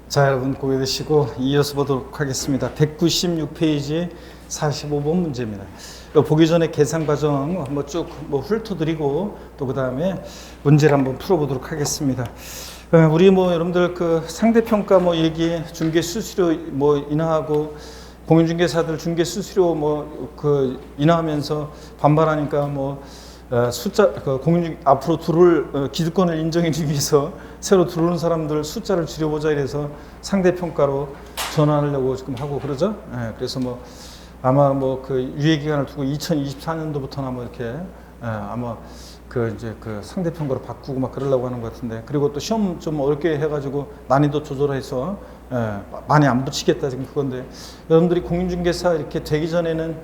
자, 여러분 고개 드시고 이어서 보도록 하겠습니다. 196페이지 45번 문제입니다. 보기 전에 계산 과정 한번 쭉 훑어드리고 또 그 다음에 문제를 한번 풀어보도록 하겠습니다. 우리 여러분들 그 상대평가 얘기, 중개 수수료 인하하고 공인중개사들 중개 수수료 인하하면서 반발하니까 숫자 앞으로 들어올 기득권을 인정해주기 위해서 새로 들어오는 사람들 숫자를 줄여보자 이래서 상대평가로 전환하려고 지금 하고 그러죠. 그래서 아마 그 유예 기간을 두고 2024년도부터나 이렇게 아마 이제 상대평가로 바꾸고 그러려고 하는 것 같은데, 그리고 또 시험 좀 어렵게 해가지고 난이도 조절해서 많이 안 붙이겠다 지금 그건데, 여러분들이 공인중개사 이렇게 되기 전에는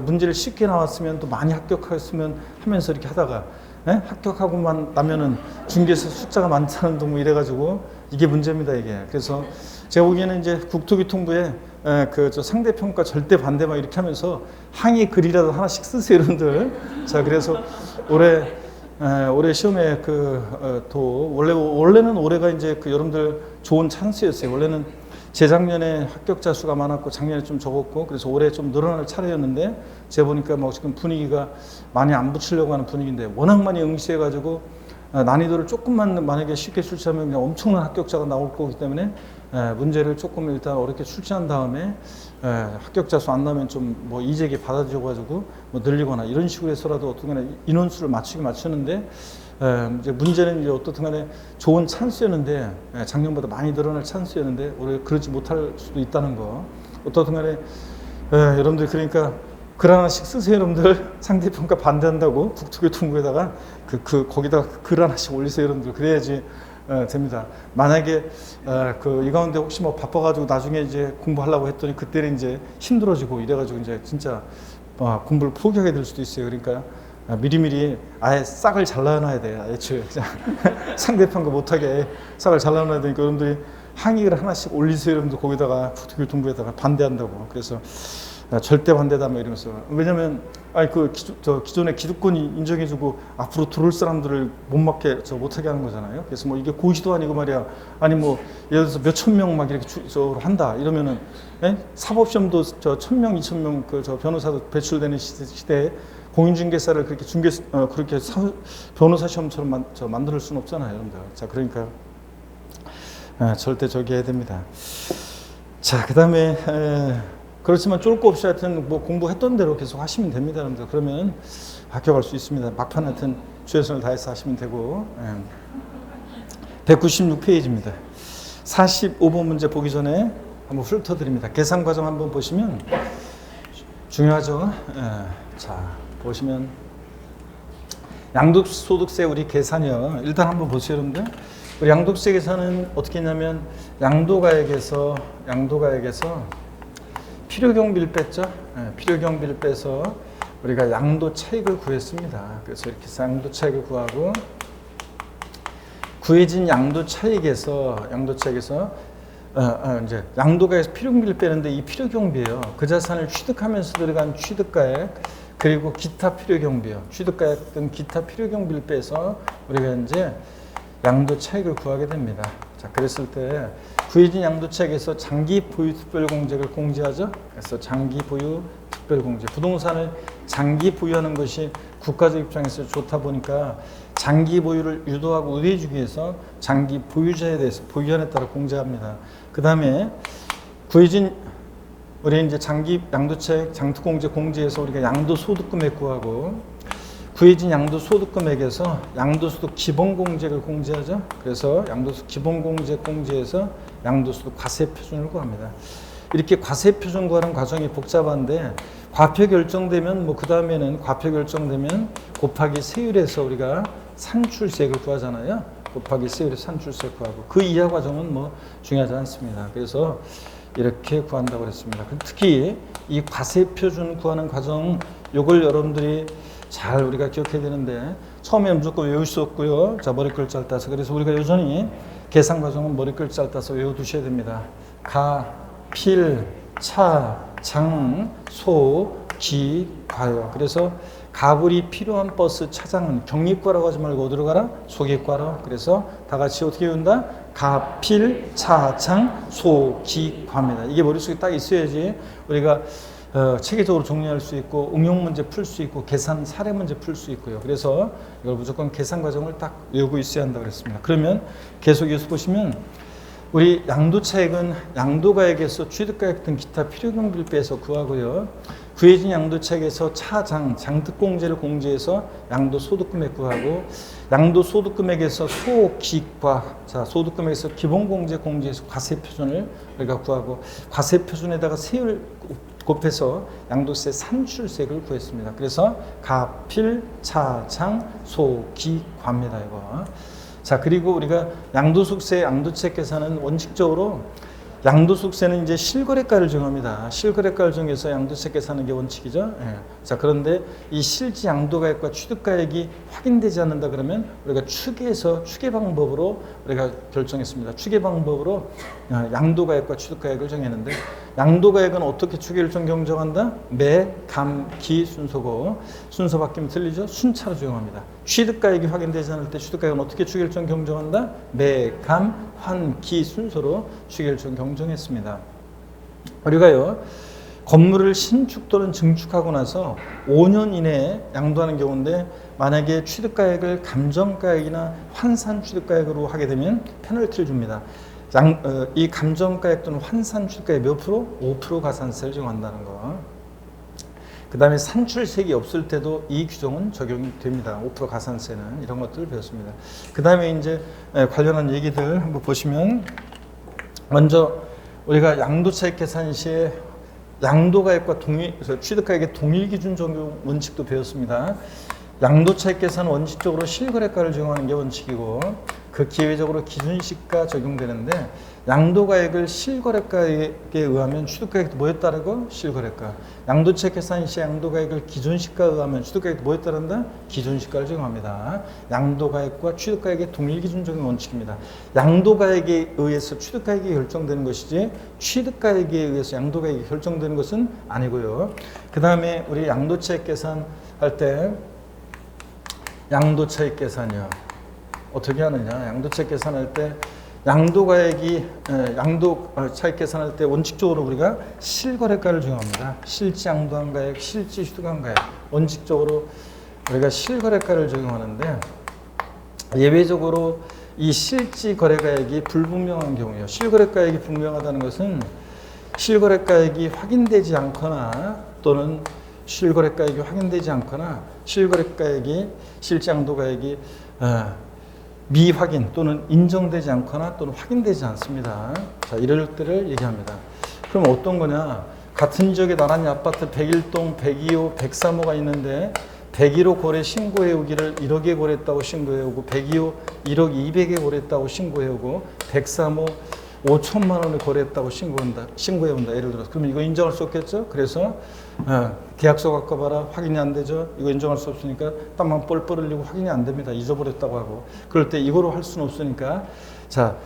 문제를 쉽게 나왔으면 또 많이 합격했으면 하면서 이렇게 하다가 합격하고만 나면은 중개사 숫자가 많다는 둥 이래가지고 이게 문제입니다 이게. 그래서 제가 보기에는 이제 국토교통부에 저 상대평가 절대 반대 이렇게 하면서 항의 글이라도 하나씩 쓰세요 여러분들. 자, 그래서 올해 시험에 원래는 올해가 이제 여러분들 좋은 찬스였어요. 원래는 재작년에 합격자 수가 많았고 작년에 좀 적었고 그래서 올해 좀 늘어날 차례였는데, 제가 보니까 지금 분위기가 많이 안 붙이려고 하는 분위기인데, 워낙 많이 응시해가지고 난이도를 조금만 만약에 쉽게 출제하면 그냥 엄청난 합격자가 나올 거기 때문에 문제를 조금 일단 어렵게 출제한 다음에 합격자 수 안 나면 좀 이재기 받아줘가지고 늘리거나 이런 식으로 해서라도 어떻게 인원수를 맞추는데, 이제 문제는 이제 어떻든 간에 좋은 찬스였는데 작년보다 많이 늘어날 찬스였는데 올해 그러지 못할 수도 있다는 거. 어떻든 간에 여러분들 그러니까 글 하나씩 쓰세요 여러분들. 상대평가 반대한다고 국토교통부에다가 거기다가 글 하나씩 올리세요 여러분들. 그래야지 됩니다. 만약에 이 가운데 혹시 바빠가지고 나중에 이제 공부하려고 했더니 그때는 이제 힘들어지고 이래가지고 이제 진짜 공부를 포기하게 될 수도 있어요. 그러니까 미리미리 아예 싹을 잘라놔야 돼요. 애초에 그냥 상대평가 못하게 싹을 잘라놔야 되니까 여러분들이 항의를 하나씩 올리세요 여러분들. 거기다가 국토교통부에다가 반대한다고. 그래서 절대 반대다 이러면서. 왜냐면 기존의 기득권이 인정해주고 앞으로 들어올 사람들을 못 못하게 하는 거잖아요. 그래서 이게 고시도 아니고 말이야. 아니 예를 들어서 몇천 명 이렇게 한다 이러면은 사법시험도 1,000명, 2,000명 변호사도 배출되는 시대에 공인중개사를 그렇게 그렇게 변호사 시험처럼 만들 수는 없잖아요, 여러분들. 자, 그러니까 절대 저기 해야 됩니다. 자, 그다음에 그렇지만 쫄 거 없이 하여튼 공부했던 대로 계속 하시면 됩니다, 여러분들. 그러면 합격할 수 있습니다. 막판 하여튼 최선을 다해서 하시면 되고. 196페이지입니다. 45번 문제 보기 전에 한번 훑어드립니다. 계산 과정 한번 보시면 중요하죠. 자, 보시면 양도소득세 우리 계산이요. 일단 한번 보세요, 여러분들. 우리 양도세 계산은 어떻게 했냐면 양도가액에서 필요경비를 뺐죠. 필요경비를 빼서 우리가 양도 차익을 구했습니다. 그래서 이렇게 해서 양도 차익을 구하고, 구해진 양도 차익에서 이제 양도가에서 필요경비를 빼는데 이 필요경비예요. 그 자산을 취득하면서 들어간 취득가액 그리고 기타 필요경비요. 취득가액 등 기타 필요경비를 빼서 우리가 이제 양도 차익을 구하게 됩니다. 자, 그랬을 때 구해진 양도 차익에서 장기 보유 특별공제를 공제하죠. 그래서 장기 보유 특별공제. 부동산을 장기 보유하는 것이 국가적 입장에서 좋다 보니까 장기 보유를 유도하고 의뢰해주기 위해서 장기 보유자에 대해서 보유한에 따라 공제합니다. 그 다음에 구해진 우리 이제 장기 양도차익 장특공제 공제해서 우리가 양도소득금액 구하고, 구해진 양도소득금액에서 양도소득 기본공제를 공제하죠. 그래서 양도소득 기본공제 공제해서 양도소득 과세표준을 구합니다. 이렇게 과세표준 구하는 과정이 복잡한데, 과표 결정되면 그 다음에는 과표 결정되면 곱하기 세율에서 우리가 산출세액을 구하잖아요. 곱하기 세율에서 산출세액 구하고, 그 이하 과정은 중요하지 않습니다. 그래서 이렇게 구한다고 했습니다. 특히 이 과세표준 구하는 과정, 요걸 여러분들이 잘 우리가 기억해야 되는데, 처음에 무조건 외울 수 없고요. 자, 머리글자를 따서. 그래서 우리가 여전히 계산 과정은 머리글자를 따서 외워두셔야 됩니다. 가, 필, 차, 장, 소, 기, 과요. 그래서 가불이 필요한 버스 차장은 경립과라고 하지 말고 어디로 가라? 소객과로. 그래서 다 같이 어떻게 외운다? 가필, 차장, 소, 기, 과입니다. 이게 머릿속에 딱 있어야지 우리가 체계적으로 정리할 수 있고 응용 문제 풀 수 있고 계산 사례 문제 풀 수 있고요. 그래서 이걸 무조건 계산 과정을 딱 외우고 있어야 한다고 그랬습니다. 그러면 계속 이어서 보시면 우리 양도차익은 양도가액에서 취득가액 등 기타 필요경비를 빼서 구하고요. 구해진 양도차익에서 차장, 장특공제를 공제해서 양도소득금액 구하고 양도소득금액에서 소기과 자 소득금액에서 기본공제 공제해서 과세표준을 우리가 구하고 과세표준에다가 세율 곱해서 양도세 산출세액을 구했습니다. 그래서 가필, 차장, 소기, 과입니다. 이거. 자 그리고 우리가 양도소득세, 양도차익 계산은 원칙적으로 양도소득세는 이제 실거래가를 정합니다. 실거래가를 정해서 양도세 계산하는 게 원칙이죠. 예. 자 그런데 이 실지 양도가액과 취득가액이 확인되지 않는다 그러면 우리가 추계해서 추계 방법으로 우리가 결정했습니다. 추계 방법으로 양도가액과 취득가액을 정했는데 양도가액은 어떻게 추계를 경정한다? 매, 감, 기 순서고 순서 바뀌면 틀리죠? 순차로 적용합니다. 취득가액이 확인되지 않을 때 취득가액은 어떻게 추계일정 경정한다? 매, 감, 환, 기 순서로 추계일정 경정했습니다. 우리가요 건물을 신축 또는 증축하고 나서 5년 이내에 양도하는 경우인데 만약에 취득가액을 감정가액이나 환산 취득가액으로 하게 되면 페널티를 줍니다. 이 감정가액 또는 환산 취득가액 몇 프로? 5% 가산세를 적용한다는 거. 그 다음에 산출세액이 없을 때도 이 규정은 적용이 됩니다. 5% 가산세는 이런 것들을 배웠습니다. 그 다음에 이제 관련한 얘기들 한번 보시면 먼저 우리가 양도차익 계산 시에 양도가액과 취득가액의 동일 기준 적용 원칙도 배웠습니다. 양도차익 계산 원칙적으로 실거래가를 적용하는 게 원칙이고 그 기회적으로 기준시가 적용되는데 양도가액을 실거래가에 의하면 취득가액도 뭐에 따르고 실거래가 양도차익 계산 시 양도가액을 기준시가에 의하면 취득가액도 뭐에 따른다? 기준시가를 적용합니다. 양도가액과 취득가액의 동일 기준 적용 원칙입니다. 양도가액에 의해서 취득가액이 결정되는 것이지 취득가액에 의해서 양도가액이 결정되는 것은 아니고요. 그 다음에 우리 양도차익 계산할 때 양도차익 계산이요. 어떻게 하느냐? 양도차익 계산할 때 양도가액이 양도차익 계산할 때 원칙적으로 우리가 실거래가를 적용합니다. 실지 양도한 가액, 실지 취득한 가액 원칙적으로 우리가 실거래가를 적용하는데 예외적으로 이 실지 거래가액이 불분명한 경우에요. 실거래가액이 분명하다는 것은 실거래가액이 확인되지 않거나 또는 실거래가액이 확인되지 않거나 실거래가액이 실지양도가액이 미확인 또는 인정되지 않거나 또는 확인되지 않습니다. 자, 이럴 때를 얘기합니다. 그럼 어떤 거냐? 같은 지역에 나란히 아파트 101동, 102호, 103호가 있는데 101호 거래 신고해오기를 1억에 거래했다고 신고해오고 102호 1억 200에 거래했다고 신고해오고 103호 5천만 원에 거래했다고 신고해온다. 예를 들어서. 그러면 이거 인정할 수 없겠죠? 그래서 계약서 갖고 봐라. 확인이 안 되죠? 이거 인정할 수 없으니까 땀만 뻘뻘 흘리고 확인이 안 됩니다. 잊어버렸다고 하고. 그럴 때 이거로 할 수는 없으니까 자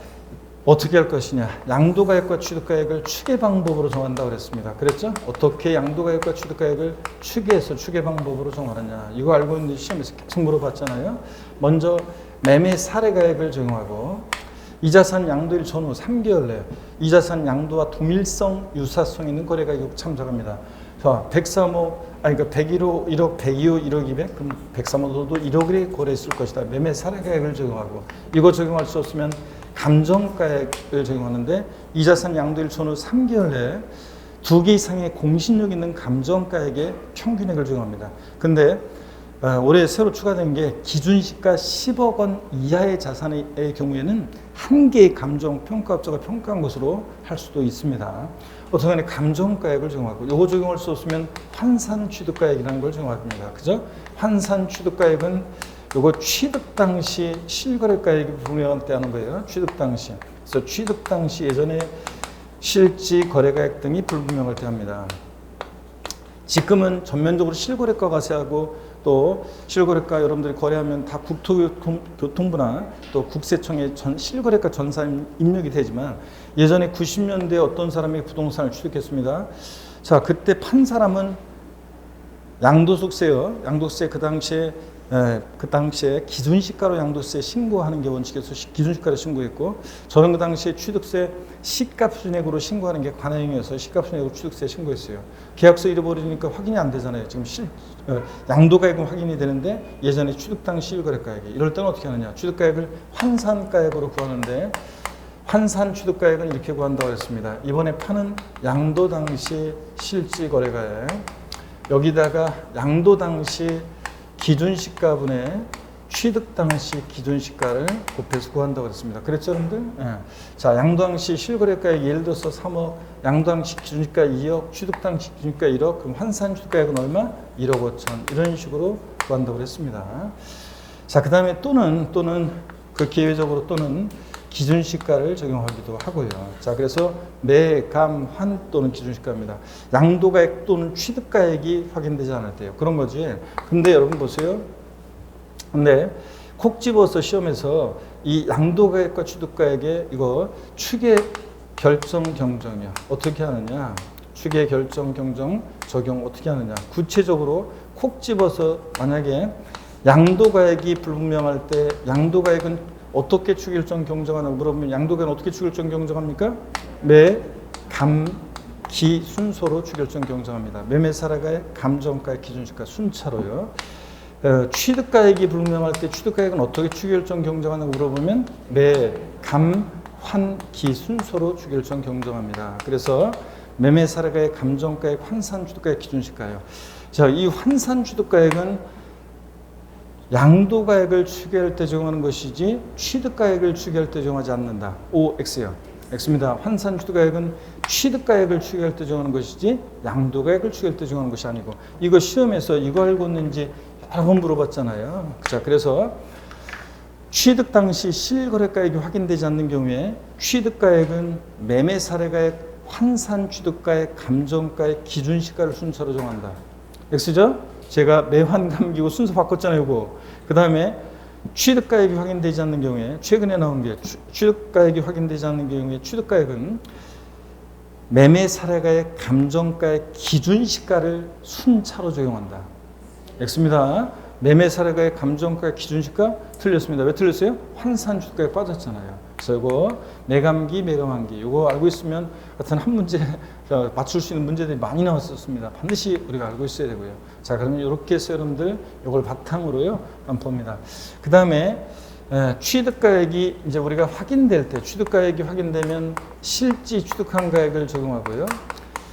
어떻게 할 것이냐. 양도가액과 취득가액을 추계 방법으로 정한다고 그랬습니다. 그랬죠? 어떻게 양도가액과 취득가액을 추계해서 추계 방법으로 정하느냐. 이거 알고 있는데 시험에서 계속 물어봤잖아요. 먼저 매매 사례가액을 적용하고 이자산 양도일 전후 3개월 내에 이자산 양도와 동일성, 유사성 있는 거래가 참작합니다. 자, 103호, 그러니까 101호 1억, 102호 1억 200, 그럼 103호도 1억을 거래했을 것이다. 매매 사례가액을 적용하고 이거 적용할 수 없으면 감정가액을 적용하는데 이자산 양도일 전후 3개월 내에 2개 이상의 공신력 있는 감정가액의 평균액을 적용합니다. 근데 올해 새로 추가된 게 기준시가 10억 원 이하의 자산의 경우에는 한 개의 감정 평가업자가 평가한 것으로 할 수도 있습니다. 어떻게 하면 감정가액을 적용하고 이거 적용할 수 없으면 환산 취득가액이라는 걸 적용합니다. 그죠? 환산 취득가액은 이거 취득 당시 실거래가액이 분명할 때 하는 거예요. 취득 당시. 그래서 취득 당시 예전에 실지 거래가액 등이 불분명할 때 합니다. 지금은 전면적으로 실거래가 과세하고 또 실거래가 여러분들이 거래하면 다 국토교통부나 또 국세청에 실거래가 전사 입력이 되지만 예전에 90년대에 어떤 사람이 부동산을 취득했습니다. 자, 그때 판 사람은 양도소득세요. 양도소득세 그 당시에 그 당시에 기준시가로 양도세 신고하는 게 원칙에서 기준시가를 신고했고, 저는 그 당시에 취득세 시가순액으로 신고하는 게 관행이어서 시가순액으로 취득세 신고했어요. 계약서 잃어버리니까 확인이 안 되잖아요. 지금 양도가액은 확인이 되는데 예전에 취득 당시 실거래가액이, 이럴 때는 어떻게 하느냐, 취득가액을 환산가액으로 구하는데 환산 취득가액은 이렇게 구한다고 했습니다. 이번에 파는 양도 당시 실지거래가액, 여기다가 양도 당시 기준시가분의 취득 당시 기준시가를 곱해서 구한다고 했습니다. 그랬죠, 여러분들? 예. 자, 양도 당시 실거래가액 예를 들어서 3억, 양도 당시 기준시가 2억, 취득 당시 기준시가 1억, 그럼 환산 취득가액은 얼마? 1억 5천. 이런 식으로 구한다고 했습니다. 자, 그 다음에 또는 그 기회적으로 또는 기준시가를 적용하기도 하고요. 자, 그래서 매감환 또는 기준시가입니다. 양도가액 또는 취득가액이 확인되지 않을 때요. 그런 거지. 근데 여러분 보세요. 근데 콕 집어서 시험에서 이 양도가액과 취득가액의 이거 추계 결정 경정이야. 어떻게 하느냐? 추계 결정 경정 적용 어떻게 하느냐? 구체적으로 콕 집어서 만약에 양도가액이 불분명할 때 양도가액은 어떻게 추결정 경정하냐고 물어보면 양도가액은 어떻게 추결정 경정합니까? 매, 감, 기 순서로 추결정 경정합니다. 매매사례가액, 감정가액, 기준시가 순차로요. 취득가액이 불분명할 때 취득가액은 어떻게 추결정 경정하냐고 물어보면 매, 감, 환, 기 순서로 추결정 경정합니다. 그래서 매매사례가액, 감정가액, 환산 취득가액, 기준시가예요. 자, 이 환산 취득가액은 양도가액을 추계할 때 적용하는 것이지 취득가액을 추계할 때 적용하지 않는다. X요. X입니다. 환산 취득가액은 취득가액을 추계할 때 적용하는 것이지 양도가액을 추계할 때 적용하는 것이 아니고, 이거 시험에서 이거 알고 있는지 여러 번 물어봤잖아요. 자, 그래서 취득 당시 실거래가액이 확인되지 않는 경우에 취득가액은 매매사례가액, 환산 취득가액, 감정가액, 기준시가를 순서로 정한다. X죠? 제가 매환감기고 순서 바꿨잖아요, 이거. 그 다음에 취득가액이 확인되지 않는 경우에, 최근에 나온 게 취득가액이 확인되지 않는 경우에 취득가액은 매매사례가액, 감정가액, 기준시가를 순차로 적용한다. X입니다. 매매사례가액, 감정가액, 기준시가 틀렸습니다. 왜 틀렸어요? 환산 취득가액 빠졌잖아요. 그래서 이거 매감기, 매감환기 이거 알고 있으면 하여튼 한 문제 맞출 수 있는 문제들이 많이 나왔었습니다. 반드시 우리가 알고 있어야 되고요. 자, 그러면 이렇게 해서 여러분들 이걸 바탕으로요 한번 봅니다. 그 다음에 취득가액이 이제 우리가 확인될 때, 취득가액이 확인되면 실지 취득한 가액을 적용하고요.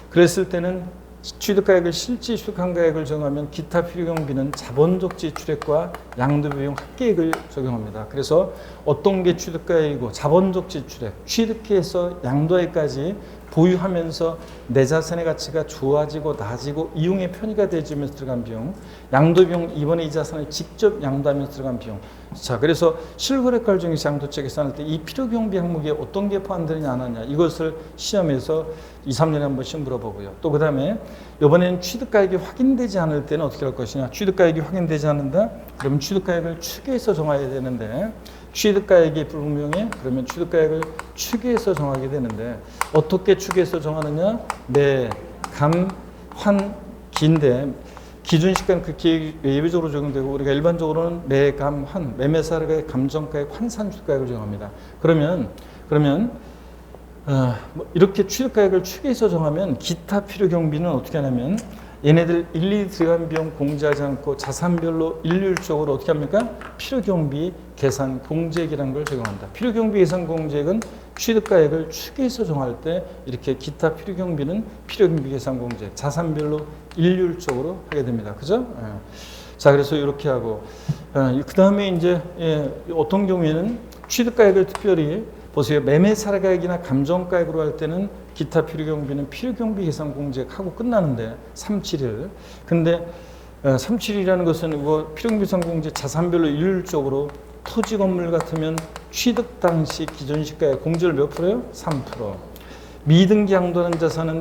그랬을 때는 취득가액을 실지 취득한 가액을 적용하면 기타 필요경비는 자본적 지출액과 양도비용 합계액을 적용합니다. 그래서 어떤 게 취득가액이고 자본적 지출액, 취득해서 양도액까지 보유하면서 내 자산의 가치가 좋아지고 낮아지고 이용의 편의가 되면서 들어간 비용, 양도비용 이번에 이 자산을 직접 양도하면서 들어간 비용. 자, 그래서 실거래가를 중에서 양도세 계산할 때 이 필요경비 항목에 어떤 게 포함되느냐 안 하느냐, 이것을 시험에서 2, 3년에 한 번씩 물어보고요. 또 그 다음에 이번에는 취득가액이 확인되지 않을 때는 어떻게 할 것이냐. 취득가액이 확인되지 않는다? 그러면 취득가액을 추계해서 정해야 되는데, 취득가액이 불분명해? 그러면 취득가액을 추계해서 정하게 되는데, 어떻게 추계해서 정하느냐? 매, 감, 환, 기인데 기준시가는 그 예외적으로 적용되고, 우리가 일반적으로는 매, 감, 환, 매매사례가액, 감정가액, 환산 취득가액을 정합니다. 그러면 이렇게 취득가액을 추계해서 정하면 기타 필요경비는 어떻게 하냐면 얘네들 일일이 들어간 비용 공제하지 않고 자산별로 일률적으로 어떻게 합니까? 필요경비 계산 공제액이라는 걸 적용한다. 필요경비 계산 공제액은 취득가액을 추계해서 정할 때 이렇게 기타 필요경비는 필요경비 계산 공제액 자산별로 일률적으로 하게 됩니다. 그죠? 자, 그래서 이렇게 하고 그 다음에 이제 어떤 경우에는 취득가액을 특별히 보세요. 매매사례가액이나 감정가액으로 할 때는 기타 필요경비는 필요경비 계산 공제하고 끝나는데 371. 근데 371이라는 것은 이거 필요경비 계산 공제 자산별로 일률적으로 토지 건물 같으면 취득 당시 기준시가의 공제를 몇 프로요? 3%. 미등기 양도하는 자산은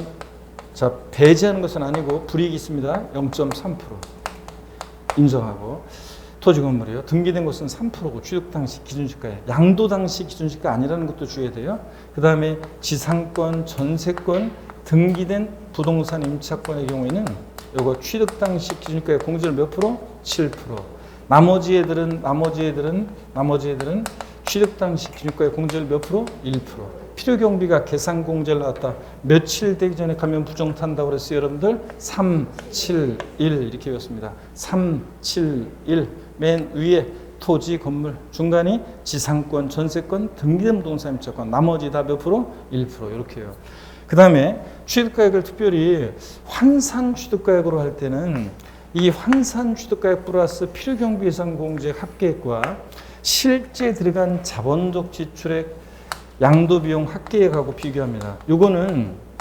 자, 배제하는 것은 아니고 불이익이 있습니다. 0.3% 인정하고. 토지 건물이요. 등기된 것은 3%고 취득 당시 기준시가에 양도 당시 기준시가 아니라는 것도 주의해야 돼요. 그 다음에 지상권, 전세권, 등기된 부동산 임차권의 경우에는 이거 취득 당시 기준시가의 공제를 몇 프로? 7%. 나머지 애들은 취득 당시 기준가액 공제율 몇 프로? 1%. 필요경비가 계산 공제를 나왔다. 며칠 되기 전에 가면 부정 탄다고 그랬어요, 여러분들? 3, 7, 1 이렇게 외웠습니다. 3, 7, 1. 맨 위에 토지, 건물, 중간이 지상권, 전세권, 등기된 부동산 임차권. 나머지 다 몇 프로? 1% 이렇게요. 그 다음에 취득가액을 특별히 환산 취득가액으로 할 때는 이 환산 취득가액 플러스 필요경비 예산 공제 합계액과 실제 들어간 자본적 지출액 양도비용 합계액하고 비교합니다. 요거는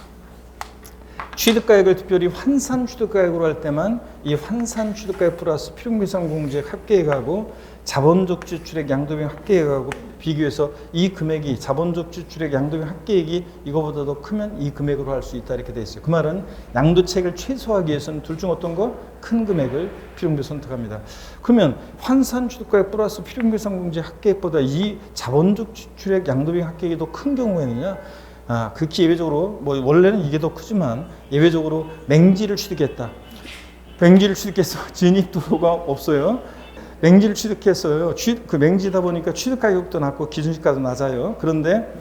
취득가액을 특별히 환산 취득가액으로 할 때만 이 환산 취득가액 플러스 필요경비 예산 공제액 합계액하고 자본적 지출액 양도비용 합계액하고 비교해서 이 금액이 자본적 지출액 양도비용 합계액이 이거보다 더 크면 이 금액으로 할 수 있다 이렇게 돼 있어요. 그 말은 양도책을 최소화하기 위해서는 둘 중 어떤 거? 큰 금액을 필요경비 선택합니다. 그러면 환산 취득가액 플러스 필요경비 예산 공제 합계액보다 이 자본적 지출액 양도비용 합계액이 더 큰 경우에는요. 극히 예외적으로 뭐 원래는 이게 더 크지만 예외적으로 맹지를 취득했다. 맹지를 취득해서 진입도로가 없어요. 맹지를 취득했어요. 그 맹지다 보니까 취득 가격도 낮고 기준시가도 낮아요. 그런데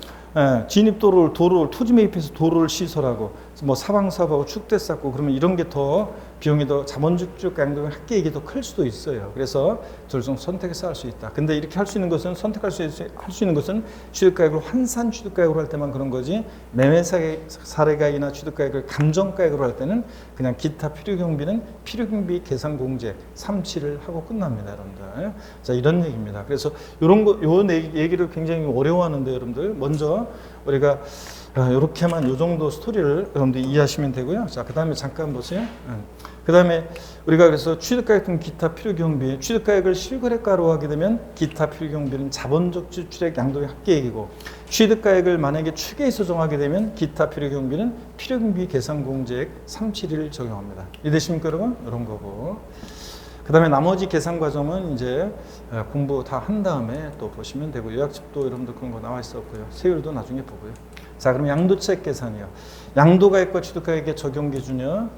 진입도로를 토지 매입해서 도로를 시설하고 뭐 사방사업하고 축대 쌓고 그러면 이런 게 더 비용이 더 자본적 양도비용 합계액이 더 클 수도 있어요. 그래서 둘 중 선택해서 할 수 있다. 근데 이렇게 할 수 있는 것은 선택할 수 있는 것은 취득가액을 환산 취득가액으로 할 때만 그런 거지 매매 사례가액이나 취득가액을 감정가액으로 할 때는 그냥 기타 필요경비는 필요경비 계산 공제 3.7을 하고 끝납니다, 여러분들. 자, 이런 얘기입니다. 그래서 요 얘기를 굉장히 어려워하는데 여러분들 먼저 우리가 이렇게만 요 정도 스토리를 여러분들 이해하시면 되고요. 자, 그 다음에 잠깐 보세요. 그 다음에 우리가 그래서 취득가액 등 기타 필요경비, 취득가액을 실거래가로 하게 되면 기타 필요경비는 자본적 지출액 양도비 합계액이고 취득가액을 만약에 추계해서 정하게 되면 기타 필요경비는 필요경비 계산 공제액 3.7을 적용합니다. 이해되십니까, 여러분? 이런 거고. 그 다음에 나머지 계산 과정은 이제 공부 다 한 다음에 또 보시면 되고 요약집도 여러분들 그런 거 나와 있었고요. 세율도 나중에 보고요. 자, 그럼 양도책 계산이요. 양도가액과 취득가액의 적용 기준이요.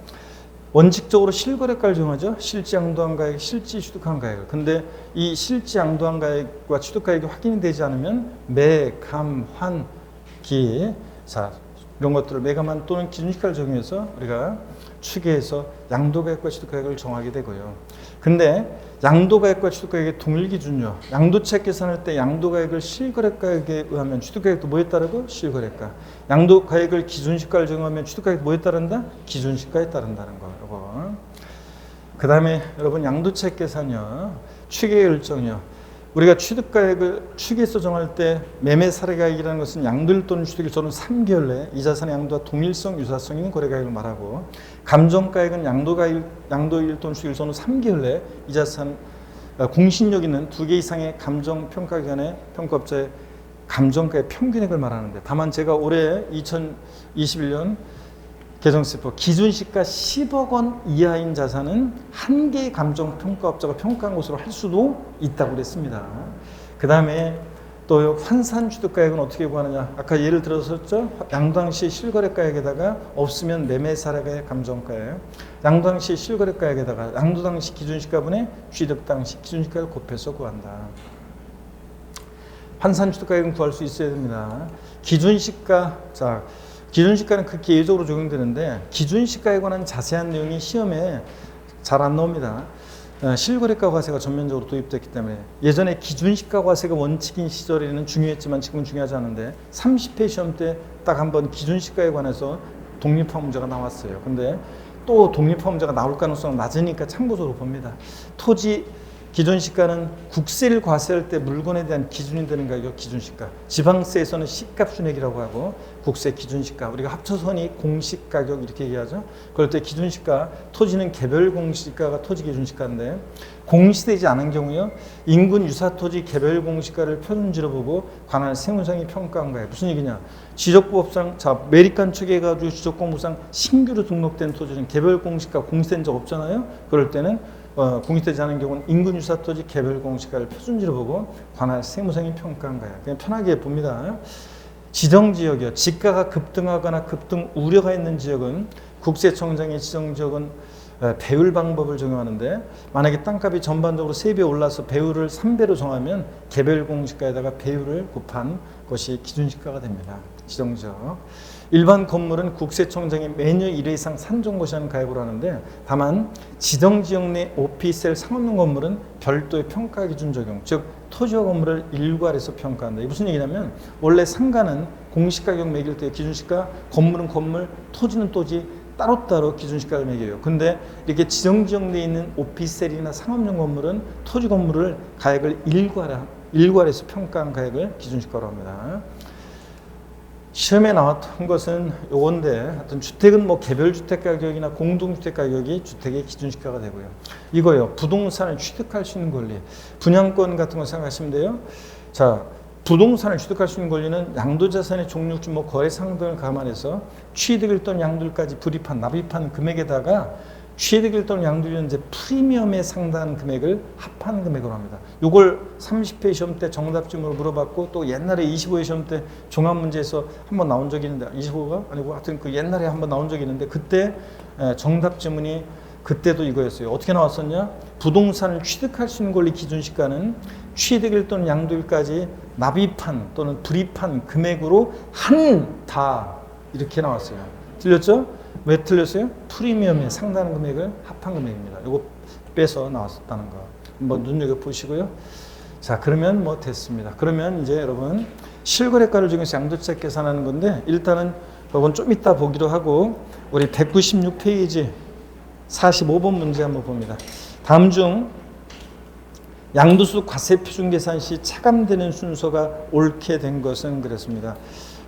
원칙적으로 실거래가를 정하죠. 실제 양도한 가액, 실제 취득한 가액을. 근데 이 실제 양도한 가액과 취득가액이 확인이 되지 않으면 매, 감, 환, 기, 자 이런 것들을 매감한 또는 기준시가를 적용해서 우리가 추계해서 양도가액과 취득가액을 정하게 되고요. 근데 양도가액과 취득가액의 동일 기준요. 양도책 계산할 때 양도가액을 실거래가액에 의하면 취득가액도 뭐에 따르고? 실거래가. 양도가액을 기준시가를 적용하면 취득가액도 뭐에 따른다? 기준시가에 따른다는 거. 이거. 그 다음에 여러분 양도책 계산이요. 추계 일정이요. 우리가 취득가액을 추계해서 정할 때 매매 사례가액이라는 것은 양도일 또는 취득일 또는 3개월 내에 이 자산의 양도와 동일성, 유사성 있는 거래가액을 말하고 감정가액은 양도일 또는 취득일 또는 3개월 내에 이 자산 공신력 있는 2개 이상의 감정평가기관의 평가업자의 감정가의 평균액을 말하는데 다만 제가 올해 2021년 개정세법 기준시가 10억 원 이하인 자산은 한 개의 감정평가업자가 평가한 것으로 할 수도 있다고 그랬습니다. 그 다음에 또 환산 취득가액은 어떻게 구하느냐. 아까 예를 들었었죠. 양도당시 실거래가액에다가 없으면 매매사례가액 감정가액. 양도당시 실거래가액에다가 양도당시 기준시가분의 취득당시 기준시가를 곱해서 구한다. 환산 취득가액은 구할 수 있어야 됩니다. 기준시가, 자, 기준시가는 그렇게 예외적으로 적용되는데 기준시가에 관한 자세한 내용이 시험에 잘 안 나옵니다. 실거래가 과세가 전면적으로 도입됐기 때문에 예전에 기준시가 과세가 원칙인 시절에는 중요했지만 지금은 중요하지 않은데 30회 시험 때 딱 한번 기준시가에 관해서 독립화 문제가 나왔어요. 근데 또 독립화 문제가 나올 가능성은 낮으니까 참고적으로 봅니다. 토지 기준시가는 국세를 과세할 때 물건에 대한 기준이 되는 가격 기준시가. 지방세에서는 시가순액이라고 하고 국세 기준시가. 우리가 합쳐서니 공시가격 이렇게 얘기하죠. 그럴 때 기준시가, 토지는 개별 공시가가 토지 기준시가인데 공시되지 않은 경우요. 인근 유사토지 개별 공시가를 표준지로 보고 관할 세무상이 평가한 거예요. 무슨 얘기냐. 지적법상 자 매립간 추계해가지고 지적공부상 신규로 등록된 토지는 개별 공시가 공시된 적 없잖아요. 그럴 때는 공시되지 않은 경우는 인근 유사토지 개별 공시가를 표준지로 보고 관할 세무상이 평가한 거예요. 그냥 편하게 봅니다. 지정지역이요. 지가가 급등하거나 급등 우려가 있는 지역은 국세청장의 지정지역은 배율 방법을 적용하는데 만약에 땅값이 전반적으로 3배 올라서 배율을 3배로 정하면 개별 공시가에다가 배율을 곱한 것이 기준시가가 됩니다. 지정적. 일반 건물은 국세청장이 매년 1회 이상 산정고시하는 가입을 하는데 다만 지정지역 내 오피스텔 상업용 건물은 별도의 평가 기준 적용, 즉 토지와 건물을 일괄해서 평가한다. 이게 무슨 얘기냐면 원래 상가는 공시가격 매길 때 기준시가, 건물은 건물, 토지는 토지 따로따로 기준시가를 매겨요. 근데 이렇게 지정지역 내에 있는 오피스텔이나 상업용 건물은 토지 건물을 가액을 일괄해서 평가한 가액을 기준시가로 합니다. 시험에 나왔던 것은 요건데 하여튼 주택은 뭐 개별주택 가격이나 공동주택 가격이 주택의 기준시가가 되고요. 이거요. 부동산을 취득할 수 있는 권리. 분양권 같은 거 생각하시면 돼요. 자, 부동산을 취득할 수 있는 권리는 양도자산의 종류주 뭐 거래사항 등을 감안해서 취득일 또는 양도일까지 불입한 납입한 금액에다가 취득일 또는 양도일은 이제 프리미엄에 상당한 금액을 합한 금액으로 합니다. 이걸 30회 시험 때 정답지문으로 물어봤고 또 옛날에 25회 시험 때 종합문제에서 한번 나온 적이 있는데 25가 아니고 하여튼 그 옛날에 한번 나온 적이 있는데 그때 정답지문이 그때도 이거였어요. 어떻게 나왔었냐? 부동산을 취득할 수 있는 권리 기준시가는 취득일 또는 양도일까지 납입한 또는 불입한 금액으로 한다 이렇게 나왔어요. 틀렸죠? 왜 틀렸어요? 프리미엄에 상당한 금액을 합한 금액입니다. 이거 빼서 나왔었다는 거 한번 눈여겨보시고요. 자, 그러면 뭐 됐습니다. 그러면 이제 여러분 실거래가를 중에서 양도책 계산하는 건데 일단은 이건 좀 이따 보기로 하고 우리 196페이지 45번 문제 한번 봅니다. 다음 중 양도소 과세 표준 계산 시 차감되는 순서가 옳게 된 것은 그랬습니다.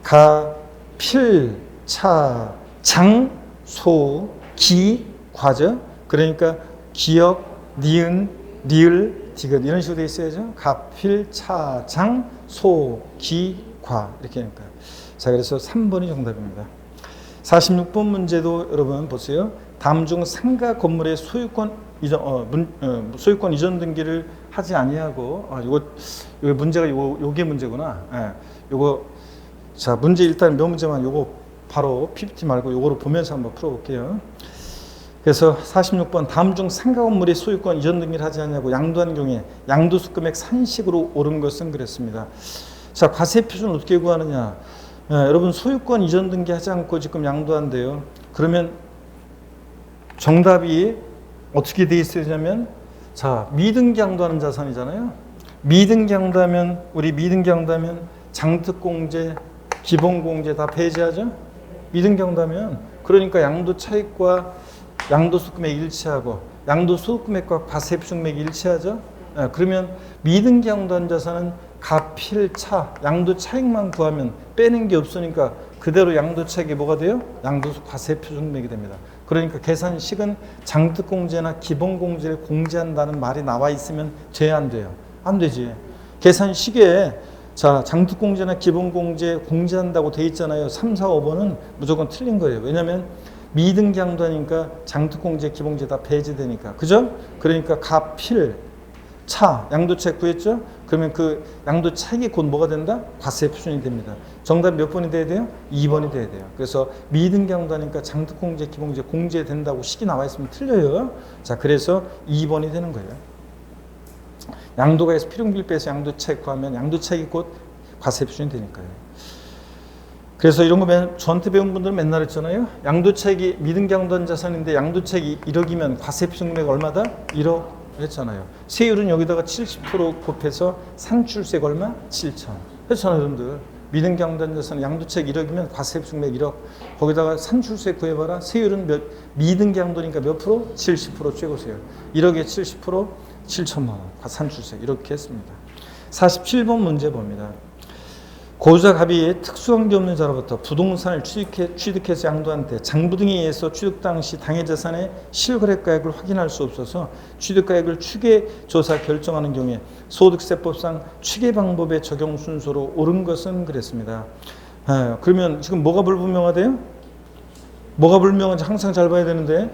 가, 필, 차, 장, 소, 기, 과죠. 그러니까 기역, 니은, 리을, 디귿 이런 식으로 되어 있어야죠. 가, 필, 차, 장, 소, 기, 과 이렇게 하니까. 자, 그래서 3번이 정답입니다. 46번 문제도 여러분 보세요. 다음 중 상가 건물의 소유권 이전 등기를 하지 아니하고 요거 문제가 요게 문제구나. 요거 자, 문제 일단 몇 문제만 요거 바로 PPT 말고 요거를 보면서 한번 풀어볼게요. 그래서 46번 다음 중 상가 건물의 소유권 이전 등기를 하지 않냐고 양도한 경우에 양도소 금액 산식으로 옳은 것은 그랬습니다. 자, 과세 표준을 어떻게 구하느냐? 여러분 소유권 이전 등기하지 않고 지금 양도한대요. 그러면 정답이 어떻게 돼 있으냐면 자, 미등기 양도하는 자산이잖아요. 미등기 양도하면 우리 미등기 양도하면 장특공제, 기본공제 다 배제하죠. 미등기 양도하면 그러니까 양도 차익과 양도소 금액 일치하고 양도소 금액과 과세 표준 금액이 일치하죠. 그러면 미등기 양도한 자산은 가필차 양도 차익만 구하면 빼는 게 없으니까 그대로 양도 차익이 뭐가 돼요? 양도소 과세 표준 금액이 됩니다. 그러니까 계산식은 장특공제나 기본공제를 공제한다는 말이 나와 있으면 돼, 안 돼요? 안 되지. 계산식에 자, 장특공제나 기본공제 공제한다고 돼 있잖아요. 3, 4, 5번은 무조건 틀린 거예요. 왜냐하면 미등기 양도하니까 장특공제, 기본공제 다 배제되니까. 그죠? 그러니까 가필, 차, 양도차익 구했죠? 그러면 그 양도차익이 곧 뭐가 된다? 과세 표준이 됩니다. 정답 몇 번이 돼야 돼요? 2번이 돼야 돼요. 그래서 미등기 양도하니까 장특공제, 기본공제 공제된다고 식이 나와 있으면 틀려요. 자, 그래서 2번이 되는 거예요. 양도가에서 필요비를 빼서 양도차익 구하면 양도차익이 곧 과세 표준이 되니까요. 그래서 이런 거 저한테 배운 분들은 맨날 했잖아요. 양도차익이 미등기 양도한 자산인데 양도차익이 1억이면 과세 표준 금액 얼마다? 1억 했잖아요. 세율은 여기다가 70% 곱해서 산출세가 얼마? 7천. 했잖아요, 여러분들. 미등기 양도한 자산 양도차익 1억이면 과세 표준 금액 1억. 거기다가 산출세 구해봐라. 세율은 미등기 양도니까 몇 프로? 70% 쬐고세요. 1억에 70% 7천만 원. 산출세 이렇게 했습니다. 47번 문제 봅니다. 고유자 갑이에 특수관계 없는 자로부터 부동산을 취득해서 양도한 때 장부 등에 의해서 취득 당시 당해자산의 실거래가액을 확인할 수 없어서 취득가액을 추계조사 결정하는 경우에 소득세법상 추계 방법의 적용 순서로 옳은 것은 그랬습니다. 그러면 지금 뭐가 불분명하대요? 뭐가 불명한지 항상 잘 봐야 되는데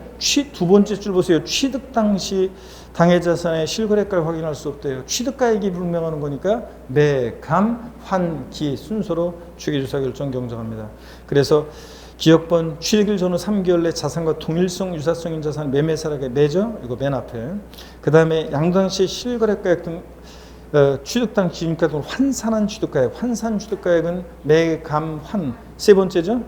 두 번째 줄 보세요. 취득 당시 당해자산의 실거래가를 확인할 수 없대요. 취득가액이 불명하는 거니까 매, 감, 환, 기 순서로 추계조사 결정 경정합니다. 그래서 기억번 취득일 전후 3개월 내 자산과 동일성 유사성인 자산 매매사라게 매죠. 이거 맨 앞에. 그 다음에 양도당시 실거래가액 등 취득당 기준가 등 환산한 취득가액, 환산 취득가액은 매감환 세 번째죠.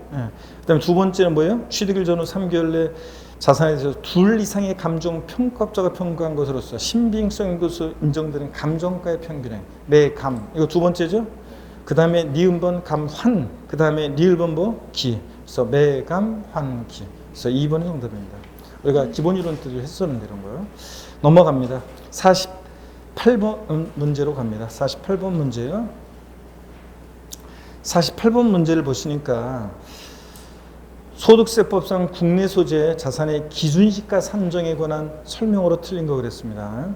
그다음에 두 번째는 뭐예요? 취득일 전후 3개월 내 자산에 대해서 둘 이상의 감정 평가업자가 평가한 것으로서 신빙성인 것으로 인정되는 감정가의 평균액 매감 이거 두 번째죠. 그 다음에 니은번 감환 그 다음에 리을번 뭐 기 그래서 매감 환기 그래서 2번이 정답입니다. 우리가 기본 이론들을 했었는데 이런 거요. 넘어갑니다. 48번 문제로 갑니다. 48번 문제요. 48번 문제를 보시니까 소득세법상 국내 소재 자산의 기준시가 산정에 관한 설명으로 틀린 거 그랬습니다.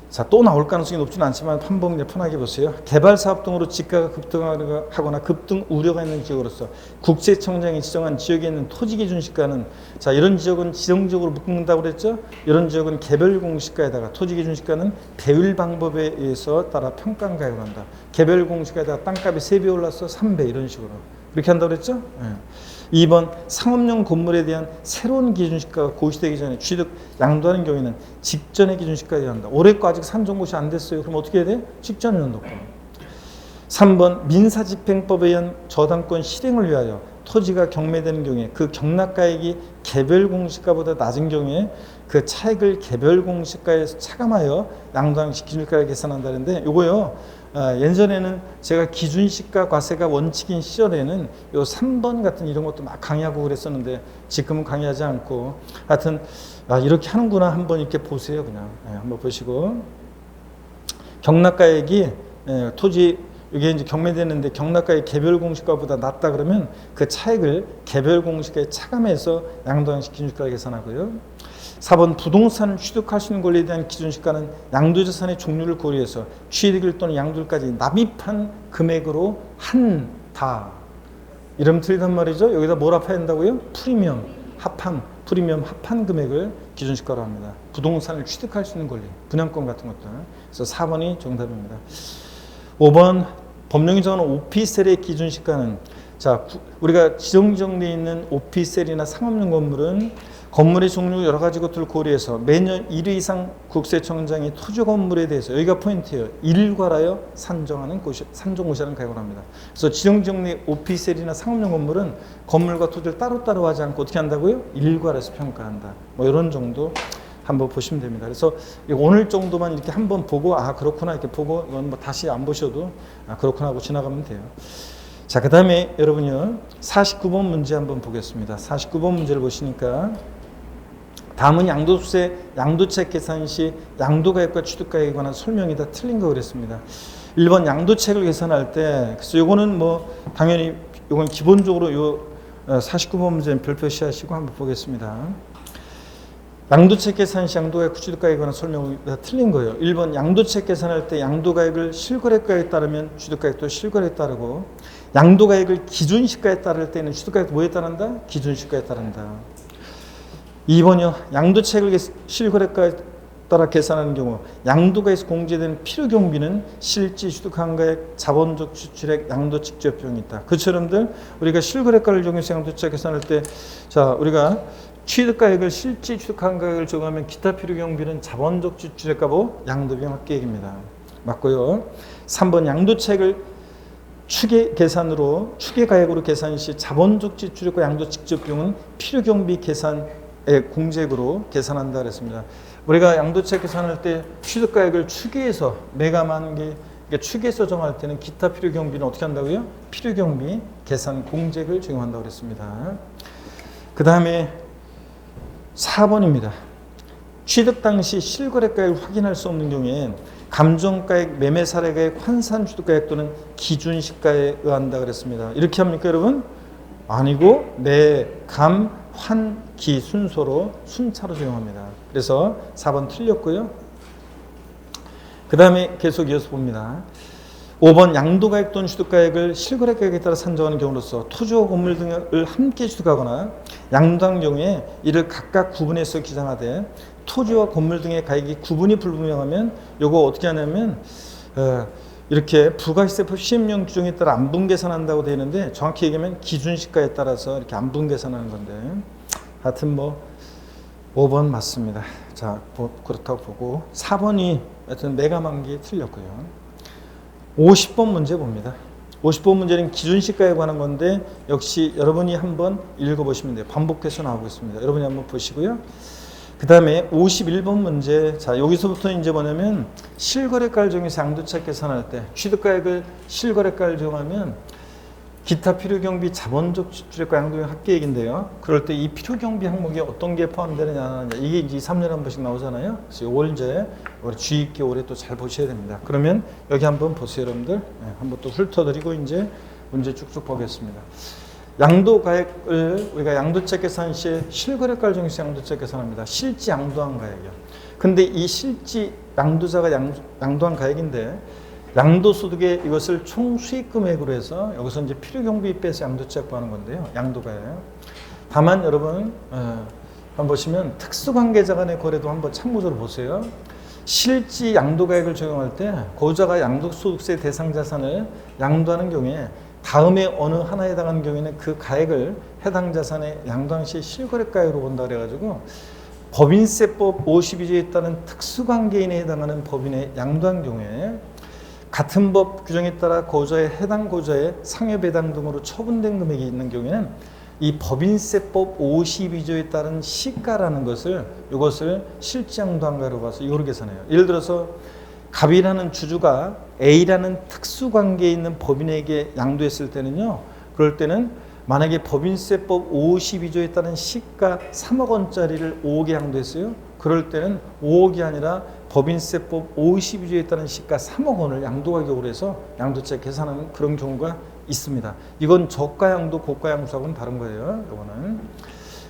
자, 또 나올 가능성이 높지는 않지만 한번 편하게 보세요. 개발사업 등으로 지가가 급등하거나 급등 우려가 있는 지역으로서 국세청장이 지정한 지역에 있는 토지 기준시가는 자 이런 지역은 지정적으로 묶는다고 그랬죠. 이런 지역은 개별 공시가에다가 토지 기준시가는 배율 방법에 의해서 따라 평가가액을 한다. 개별 공시가에다가 땅값이 3배 올라서 3배 이런 식으로 그렇게 한다고 그랬죠. 네. 2번 상업용 건물에 대한 새로운 기준시가가 고시되기 전에 취득 양도하는 경우에는 직전의 기준시가에 한다. 올해 거 아직 산정고시 안 됐어요. 그럼 어떻게 해야 돼? 직전 연도권. 3번 민사집행법에 의한 저당권 실행을 위하여 토지가 경매되는 경우에 그 경락가액이 개별 공시가보다 낮은 경우에 그 차액을 개별 공시가에서 차감하여 양도당 기준시가를 계산한다는데 요거요. 예전에는 제가 기준시가 과세가 원칙인 시절에는 요 3번 같은 이런 것도 막 강의하고 그랬었는데 지금은 강의하지 않고 하여튼 이렇게 하는구나 한번 이렇게 보세요. 그냥 한번 보시고 경락가액이 토지 이게 이제 경매되는데 경락가액 개별 공시가보다 낮다 그러면 그 차액을 개별 공시가에 차감해서 양도당시 기준시가를 계산하고요. 4번 부동산을 취득할 수 있는 권리에 대한 기준시가는 양도자산의 종류를 고려해서 취득일 또는 양도일까지 납입한 금액으로 한다. 이러면 틀리단 말이죠. 여기다 뭘 합해야 한다고요? 프리미엄 합한 프리미엄 합한 금액을 기준시가로 합니다. 부동산을 취득할 수 있는 권리 분양권 같은 것들. 그래서 4번이 정답입니다. 5번 법령이 정하는 오피셀의 기준시가는 자 우리가 지정되어 있는 오피셀이나 상업용 건물은 건물의 종류 여러 가지 것들을 고려해서 매년 1회 이상 국세청장이 토지 건물에 대해서 여기가 포인트예요. 일괄하여 산정하는 곳이 산정고시라는 가액을 합니다. 그래서 지정정리 오피셀이나 상업용 건물은 건물과 토지를 따로따로 하지 않고 어떻게 한다고요? 일괄해서 평가한다. 뭐 이런 정도 한번 보시면 됩니다. 그래서 오늘 정도만 이렇게 한번 보고 그렇구나 이렇게 보고 이건 뭐 다시 안 보셔도 그렇구나 하고 지나가면 돼요. 자, 그 다음에 여러분요 49번 문제 한번 보겠습니다. 49번 문제를 보시니까 다음은 양도세, 양도책 계산 시 양도가액과 취득가액에 관한 설명이 다 틀린 거 그랬습니다. 1번 양도책을 계산할 때 그래서 요거는 뭐 당연히 요건 기본적으로 요 49번 문제는 별표 시하시고 한번 보겠습니다. 양도책 계산 시 양도가액 취득가액에 관한 설명이 다 틀린 거예요. 1번 양도책 계산할 때 양도가액을 실거래가에 따르면 취득가액도 실거래에 따르고 양도가액을 기준시가에 따를 때는 취득가액도 뭐에 따른다? 기준시가에 따른다. 2번이요. 양도책을 실거래가에 따라 계산하는 경우 양도가에서 공제되는 필요경비는 실지 취득한가액, 자본적 지출액, 양도 직접 비용이 있다. 그처럼들 우리가 실거래가를 적용해서 양도책 계산할 때 자 우리가 취득가액을 실지 취득한가액을 적용하면 기타 필요경비는 자본적 지출액하고 양도비용 합계액입니다. 맞고요. 3번 양도책을 추계 계산으로 추계가액으로 계산 시 자본적 지출액과 양도 직접 비용은 필요경비 계산의 공제액으로 계산한다 그랬습니다. 우리가 양도책 계산할 때 취득가액을 추계해서 매감하는 게 추계해서 정할 때는 기타 필요경비는 어떻게 한다고요? 필요경비 계산 공제액을 적용한다고 그랬습니다. 그 다음에 4번입니다. 취득 당시 실거래가액을 확인할 수 없는 경우에 감정가액, 매매사례가액, 환산취득가액 또는 기준시가에 의한다 그랬습니다. 이렇게 합니까 여러분? 아니고 매, 감, 환, 기 순서로 순차로 적용합니다. 그래서 4번 틀렸고요. 그 다음에 계속 이어서 봅니다. 5번 양도가액 또는 취득가액을 실거래가액에 따라 산정하는 경우로서 토지와 건물 등을 함께 취득하거나 양도한 경우에 이를 각각 구분해서 기산하되 토지와 건물 등의 가액이 구분이 불분명하면 요거 어떻게 하냐면 이렇게 부가세법 시행령 규정에 따라 안분 계산한다고 되어 있는데 정확히 얘기하면 기준시가에 따라서 이렇게 안분 계산하는 건데 하여튼 뭐 5번 맞습니다. 자, 그렇다고 보고 4번이 하여튼 매감한 게 틀렸고요. 50번 문제 봅니다. 50번 문제는 기준시가에 관한 건데 역시 여러분이 한번 읽어보시면 돼요. 반복해서 나오고 있습니다. 여러분이 한번 보시고요. 그 다음에 51번 문제. 자, 여기서부터 이제 뭐냐면 실거래가를 정해서 양도차 계산할 때 취득가액을 실거래가를 정하면 기타 필요경비 자본적 출입과 양도형 합계액인데요. 그럴 때 이 필요경비 항목에 어떤 게 포함되느냐 이게 이제 3년에 한 번씩 나오잖아요. 그래서 이걸 이제 우리 주의 있게 올해 또 잘 보셔야 됩니다. 그러면 여기 한번 보세요, 여러분들. 네, 한번 또 훑어드리고 이제 문제 쭉쭉 보겠습니다. 양도가액을 우리가 양도차 계산 시에 실거래가를 정해서 양도차 계산합니다. 실지 양도한 가액이요. 근데 이 실지 양도자가 양도한 가액인데 양도소득에 이것을 총 수익금액으로 해서 여기서 이제 필요경비 빼서 양도차 구하는 건데요. 양도가액. 다만 여러분 한번 보시면 특수관계자 간의 거래도 한번 참고적으로 보세요. 실지 양도가액을 적용할 때 고자가 양도소득세 대상 자산을 양도하는 경우에 다음에 어느 하나에 해당하는 경우에는 그 가액을 해당 자산의 양도한 시 실거래가액으로 본다 그래가지고 법인세법 52조에 따른 특수관계인에 해당하는 법인의 양도한 경우에 같은 법 규정에 따라 고자의 해당 고자의 상여배당 등으로 처분된 금액이 있는 경우에는 이 법인세법 52조에 따른 시가라는 것을 이것을 실지양도한가로 봐서 이거로 계산해요. 예를 들어서 갑이라는 주주가 A라는 특수관계에 있는 법인에게 양도했을 때는요. 그럴 때는 만약에 법인세법 52조에 따른 시가 3억 원짜리를 5억에 양도했어요. 그럴 때는 5억이 아니라 법인세법 52조에 따른 시가 3억 원을 양도가격으로 해서 양도차 계산하는 그런 경우가 있습니다. 이건 저가양도 고가양도하고는 다른 거예요. 이거는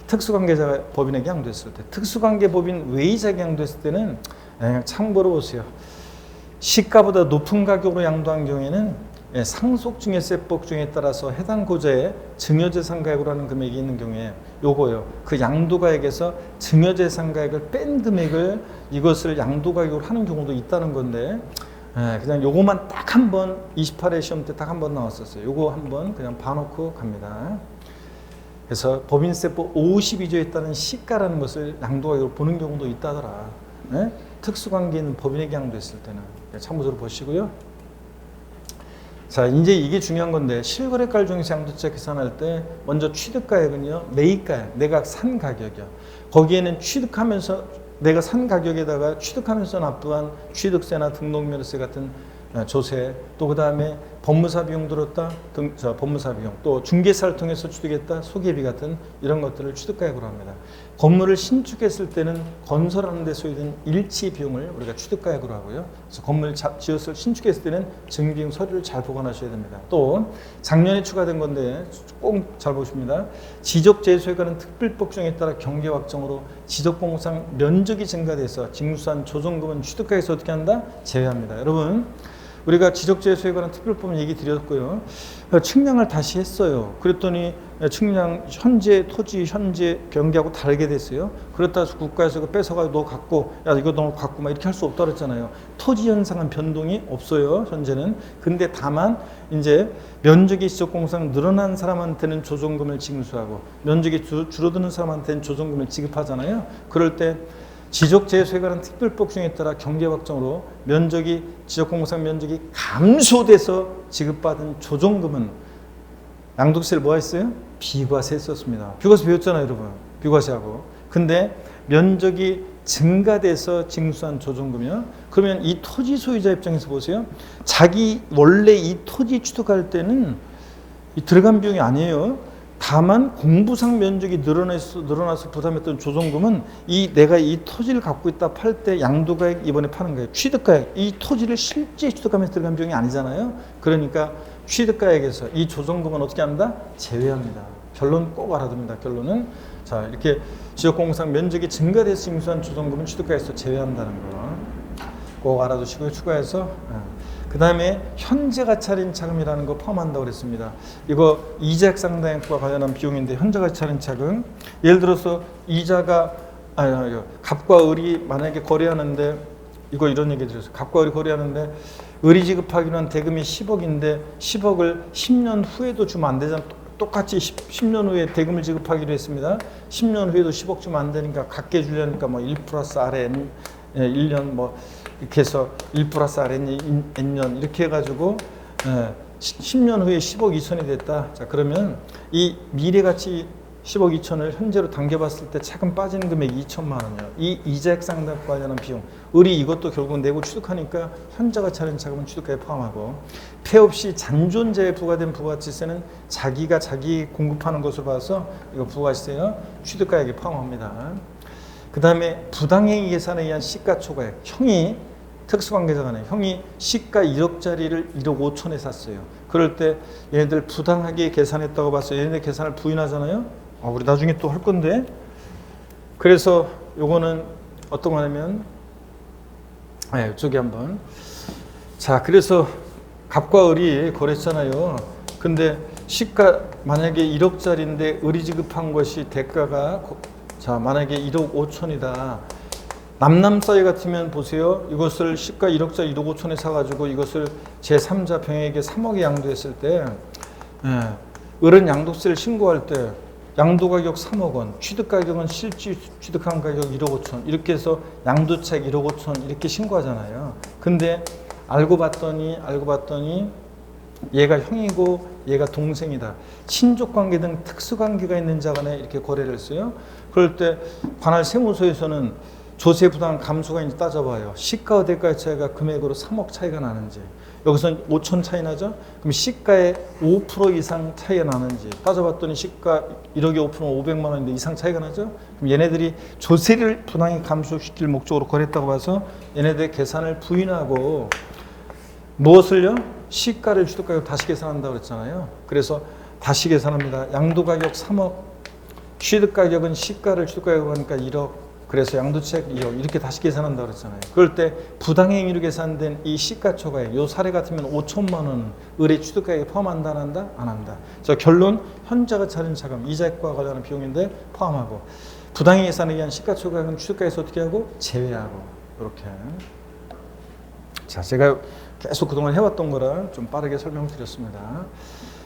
특수관계자 법인에게 양도했을 때, 특수관계 법인 외의자에게 양도했을 때는 참고로 보세요. 시가보다 높은 가격으로 양도한 경우에는 상속증여세법 규정에 따라서 해당 고자의 증여재산가액으로 하는 금액이 있는 경우에 요거요. 그 양도가액에서 증여재산가액을 뺀 금액을 이것을 양도가격으로 하는 경우도 있다는 건데 그냥 요거만 딱 한 번 28회 시험 때 딱 한 번 나왔었어요. 요거 한번 그냥 봐놓고 갑니다. 그래서 법인세법 52조에 따른 시가라는 것을 양도가격으로 보는 경우도 있다더라. 네? 특수관계 있는 법인에게 양도했을 때는 참고적으로 보시고요. 자, 이제 이게 중요한 건데 실거래가를 정해서 양도차 계산할 때 먼저 취득가액은요. 매입가액, 내가 산 가격이요. 거기에는 취득하면서 내가 산 가격에다가 취득하면서 납부한 취득세나 등록면허세 같은 조세, 또 그 다음에 법무사 비용 들었다, 법무사 비용, 또 중개사를 통해서 취득했다, 소개비 같은 이런 것들을 취득가액으로 합니다. 건물을 신축했을 때는 건설하는 데 소요된 일치 비용을 우리가 취득가액으로 하고요. 그래서 건물 지어서 신축했을 때는 증빙 서류를 잘 보관하셔야 됩니다. 또 작년에 추가된 건데 꼭 잘 보십니다. 지적재소에 관한 특별법 규정에 따라 경계 확정으로 지적공상 면적이 증가돼서 징수한 조정금은 취득가액에서 어떻게 한다? 제외합니다. 여러분 우리가 지적재소에 관한 특별법은 얘기 드렸고요. 측량을 다시 했어요. 그랬더니 측량 현재 토지 현재 경계하고 다르게 됐어요. 그렇다 해서 국가에서 뺏어가지고 너 갖고 야 이거 너 갖고 막 이렇게 할 수 없다 그랬잖아요. 토지 현상은 변동이 없어요. 현재는. 근데 다만 이제 면적이 지적공상 늘어난 사람한테는 조정금을 징수하고 면적이 줄어드는 사람한테는 조정금을 지급하잖아요. 그럴 때 지적재소에 관한 특별법 규정에 따라 경계 확정으로 면적이 지적공상 면적이 감소돼서 지급받은 조정금은 양도세를 뭐 했어요? 비과세 썼습니다. 비과세 배웠잖아요, 여러분. 비과세하고. 근데 면적이 증가돼서 징수한 조정금이요. 그러면 이 토지 소유자 입장에서 보세요. 자기 원래 이 토지 취득할 때는 이 들어간 비용이 아니에요. 다만 공부상 면적이 늘어나서 부담했던 조정금은 내가 이 토지를 갖고 있다 팔 때 양도가액 이번에 파는 거예요. 취득가액. 이 토지를 실제 취득하면서 들어간 비용이 아니잖아요. 그러니까 취득가액에서 이 조정금은 어떻게 한다? 제외합니다. 결론 꼭 알아둡니다. 결론은 자 이렇게 지역공상 면적이 증가돼서 징수한 조정금은 취득가액에서 제외한다는 거 꼭 알아두시고요. 추가해서 그 다음에 현재가 차린 차금이라는 거 포함한다고 그랬습니다. 이거 이자액상당액과 관련한 비용인데 현재가 차린 차금 예를 들어서 이자가 갑과 을이 만약에 거래하는데 이거 이런 얘기 드렸어요. 갑과 을이 거래하는데 의리 지급하기로는 대금이 10억인데 10억을 10년 후에도 주면 안 되잖아. 똑같이 10년 후에 대금을 지급하기로 했습니다. 10년 후에도 10억 주면 안 되니까 각계 주려니까 뭐 1 플러스 RN 1년 뭐 이렇게 해서 1 플러스 RN N년 이렇게 해가지고 10년 후에 10억 2천이 됐다. 자, 그러면 이 미래가치 10억 2천을 현재로 당겨봤을 때 차금 빠지는 금액이 2천만 원이에요. 이 이자액 상담과 관련한 비용, 의리 이것도 결국 내고 취득하니까 현저가 차린 자금은 취득가에 포함하고, 폐 없이 잔존자에 부과된 부가가치세는 자기가 자기 공급하는 것으로 봐서 이거 부가가치세요 취득가액에 포함합니다. 그 다음에 부당행위 계산에 의한 시가초과액, 형이 특수관계자 간에 형이 시가 1억짜리를 1억 5천에 샀어요. 그럴 때 얘네들 부당하게 계산했다고 봐서 얘네들 계산을 부인하잖아요. 우리 나중에 또 할 건데, 그래서 요거는 어떤 거냐면 저기 한번, 자, 그래서 갑과 을이 거래했잖아요. 근데 시가 만약에 1억짜리인데 을이 지급한 것이 대가가, 자, 만약에 1억 5천이다. 남남 사이 같으면 보세요. 이것을 시가 1억짜리 1억 5천에 사가지고 이것을 제3자 병에게 3억에 양도했을 때, 을은 양도세를 신고할 때 양도가격 3억 원, 취득가격은 실제 취득한 가격 1억 5천, 이렇게 해서 양도차익 1억 5천 이렇게 신고하잖아요. 근데 알고 봤더니 얘가 형이고 얘가 동생이다. 친족관계 등 특수관계가 있는 자 간에 이렇게 거래를 했어요. 그럴 때 관할 세무서에서는 조세 부당 감소가 있는지 따져봐요. 시가와 대가의 차이가 금액으로 3억 차이가 나는지, 여기서는 5천 차이 나죠? 그럼 시가의 5% 이상 차이가 나는지 따져봤더니 시가 1억에 5%는 500만 원인데 이상 차이가 나죠? 그럼 얘네들이 조세를 부당히 감소시킬 목적으로 거래했다고 봐서 얘네들 계산을 부인하고, 무엇을요? 시가를 취득가격 다시 계산한다고 그랬잖아요. 그래서 다시 계산합니다. 양도가격 3억, 취득가격은 시가를 취득가격으로 하니까 1억, 그래서 양도차익 2억 이렇게 다시 계산한다고 그랬잖아요. 그럴 때 부당행위로 계산된 이 시가초과액, 요 사례 같으면 5천만 원 의뢰 취득가액에 포함한다 안 한다? 안 한다. 자, 결론, 현자가 차린 자금, 이자액과 관련한 비용인데 포함하고, 부당행위 계산에 의한 시가초과액은 취득가에서 어떻게 하고? 제외하고. 이렇게. 자, 제가 계속 그동안 해왔던 거라 좀 빠르게 설명드렸습니다.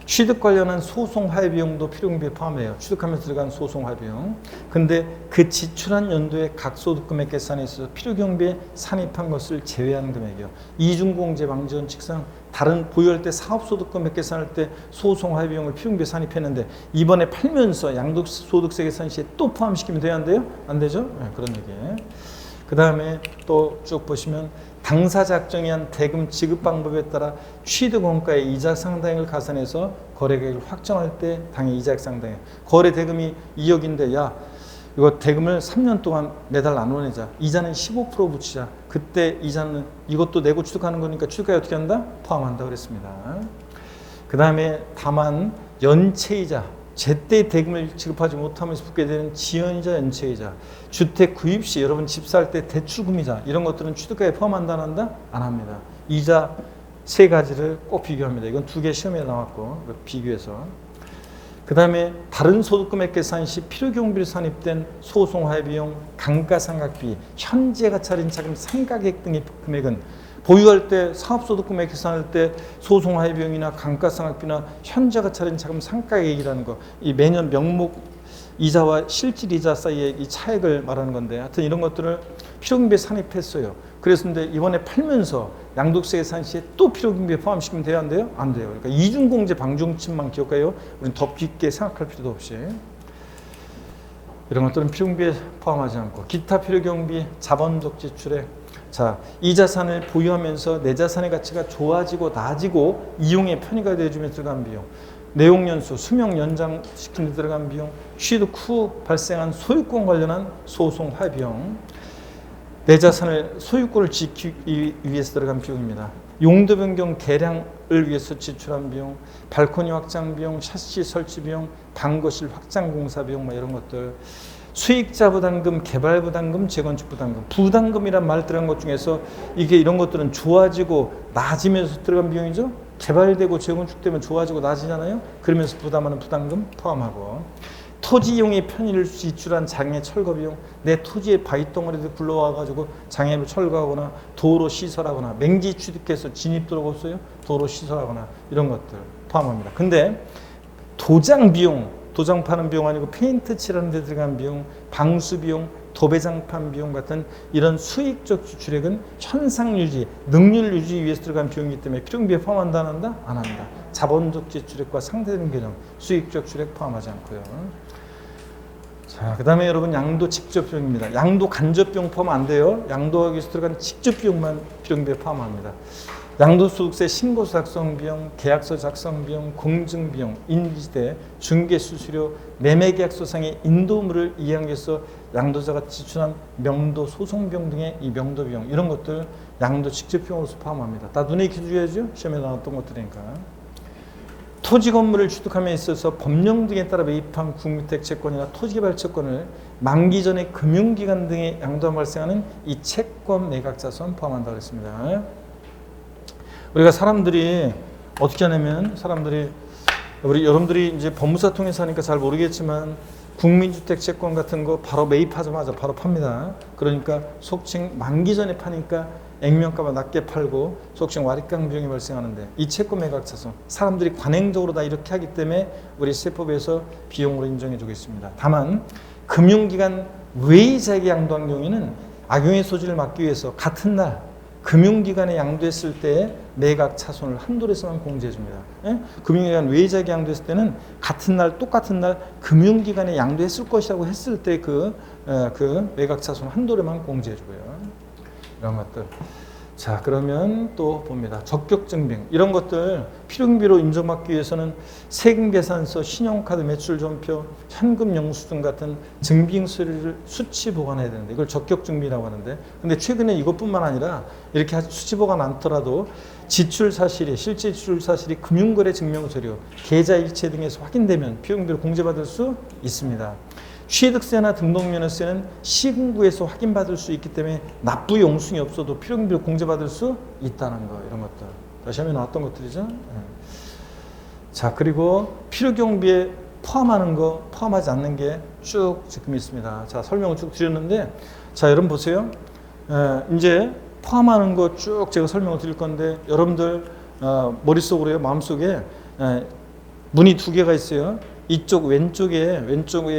취득 관련한 소송 하해 비용도 필요경비에 포함해요. 취득하면서 들어간 소송 하해 비용. 근데 그 지출한 연도의 각 소득 금액 계산에 있어서 필요경비에 산입한 것을 제외하는 금액이요. 이중공제 방지 원칙상 다른 보유할 때 사업소득 금액 계산할 때 소송 하해 비용을 필요경비에 산입했는데 이번에 팔면서 양도소득세 계산 시에 또 포함시키면 돼야 안 돼요? 안 되죠? 그런 얘기예요. 그 다음에 또 쭉 보시면 당사자 확정이 한 대금 지급 방법에 따라 취득 원가의 이자 상당액을 가산해서 거래계획을 확정할 때 당해 이자액 상당액. 거래 대금이 2억인데 야, 이거 대금을 3년 동안 매달 나눠내자. 이자는 15% 붙이자. 그때 이자는 이것도 내고 취득하는 거니까 취득가에 어떻게 한다? 포함한다 그랬습니다. 그 다음에 다만 연체이자, 제때 대금을 지급하지 못하면서 붙게 되는 지연이자 연체이자, 주택 구입 시 여러분 집 살 때 대출금이자 이런 것들은 취득가에 포함한다 안 한다? 안 합니다. 이자 세 가지를 꼭 비교합니다. 이건 2개 시험에 나왔고 비교해서. 그 다음에 다른 소득금액 계산 시 필요경비로 산입된 소송하해 비용, 감가상각비, 현재가 차린 자금 상각액 등의 금액은 보유할 때 사업소득금액 계산할 때 소송하해 비용이나 감가상각비나 현재가 차린 자금 상각액이라는 거, 이 매년 명목 이자와 실질 이자 사이의 이 차액을 말하는 건데, 하여튼 이런 것들을 필요경비에 산입했어요. 그래서 근데 이번에 팔면서 양도세 계산 시에 또 필요경비에 포함시키면 돼요, 안 돼요? 안 돼요. 그러니까 이중공제 방정칙만 기억해요. 우리는 더 깊게 생각할 필요도 없이. 이런 것들은 필요경비에 포함하지 않고, 기타 필요경비, 자본적 지출액. 자, 이 자산을 보유하면서 내 자산의 가치가 좋아지고 나아지고 이용의 편의가 되어주면 들어간 비용, 내용 연수, 수명 연장시키는 데 들어간 비용, 취득 후 발생한 소유권 관련한 소송 하해 비용, 내 자산을 소유권을 지키기 위해서 들어간 비용입니다. 용도 변경 개량을 위해서 지출한 비용, 발코니 확장 비용, 샤시 설치 비용, 방거실 확장 공사 비용, 뭐 이런 것들. 수익자 부담금, 개발 부담금, 재건축 부담금. 부담금이란 말 들어간 것 중에서 이게 이런 것들은 좋아지고 나아지면서 들어간 비용이죠. 개발되고 재건축되면 좋아지고 나아지잖아요. 그러면서 부담하는 부담금 포함하고, 토지 이용의 편의를 지출한 장애 철거 비용, 내 토지의 바위덩어리들 굴러와가지고 장애를 철거하거나 도로 시설하거나 맹지 취득해서 진입도로가 없어요. 도로 시설하거나 이런 것들 포함합니다. 근데 도장 비용, 도장 파는 비용 아니고 페인트 칠하는 데 들어간 비용, 방수 비용, 도배장판 비용 같은 이런 수익적 지출액은 현상 유지, 능률 유지 위해서 들어간 비용이기 때문에 필요비에 포함한다 안 한다? 안 한다. 자본적 지출액과 상대되는 개념, 수익적 지출액 포함하지 않고요. 자, 그 다음에 여러분 양도 직접 비용입니다. 양도 간접 비용 포함 안 돼요. 양도하기 위해서 들어간 직접 비용만 필요비에 포함합니다. 양도소득세 신고서 작성 비용, 계약서 작성 비용, 공증 비용, 인지대, 중개 수수료, 매매계약서상의 인도물을 이해하기 위해서 양도자가 지출한 명도 소송 비용 등의 이 명도 비용 이런 것들 양도 직접 비용으로서 포함합니다. 다 눈에 익혀줘야죠. 시험에 나왔던 것들이니까. 토지 건물을 취득함에 있어서 법령 등에 따라 매입한 국민택 채권이나 토지개발 채권을 만기 전에 금융기관 등의 양도가 발생하는 이 채권 매각자손 포함한다고 했습니다. 우리가 사람들이 어떻게 하냐면 우리 여러분들이 이제 법무사 통해서 하니까 잘 모르겠지만 국민주택 채권 같은 거 바로 매입하자마자 바로 팝니다. 그러니까 속칭 만기 전에 파니까 액면가가 낮게 팔고 속칭 와리강 비용이 발생하는데 이 채권 매각자손 사람들이 관행적으로 다 이렇게 하기 때문에 우리 세법에서 비용으로 인정해주고 있습니다. 다만 금융기관 외의 자에게 양도한 경우에는 악용의 소지를 막기 위해서 같은 날 금융기관에 양도했을 때 매각 차손을 한도에서만 공제해줍니다. 예? 금융기관 외자에게 양도했을 때는 같은 날 똑같은 날 금융기관에 양도했을 것이라고 했을 때 그 매각 차손 한도에만 공제해주고요. 이런 것들. 자, 그러면 또 봅니다. 적격 증빙 이런 것들 필요비로 인정받기 위해서는 세금계산서, 신용카드 매출전표, 현금 영수증 같은 증빙 서류를 수치 보관해야 되는데 이걸 적격 증빙이라고 하는데 근데 최근에 이것뿐만 아니라 이렇게 수치 보관 않더라도 지출 사실이 실제 지출 사실이 금융거래 증명서류, 계좌 일체 등에서 확인되면 필요비로 공제받을 수 있습니다. 취득세나 등록면허세는 시군구에서 확인받을 수 있기 때문에 납부 영수증이 없어도 필요비로 공제받을 수 있다는 거 이런 것들 시험에 나왔던 것들이죠. 자, 그리고 필요경비에 포함하는 거 포함하지 않는 게 쭉 지금 있습니다. 자, 설명을 쭉 드렸는데 자, 여러분 보세요. 이제 포함하는 거 쭉 제가 설명을 드릴 건데 여러분들 머릿속으로요, 마음속에 문이 두 개가 있어요. 이쪽 왼쪽에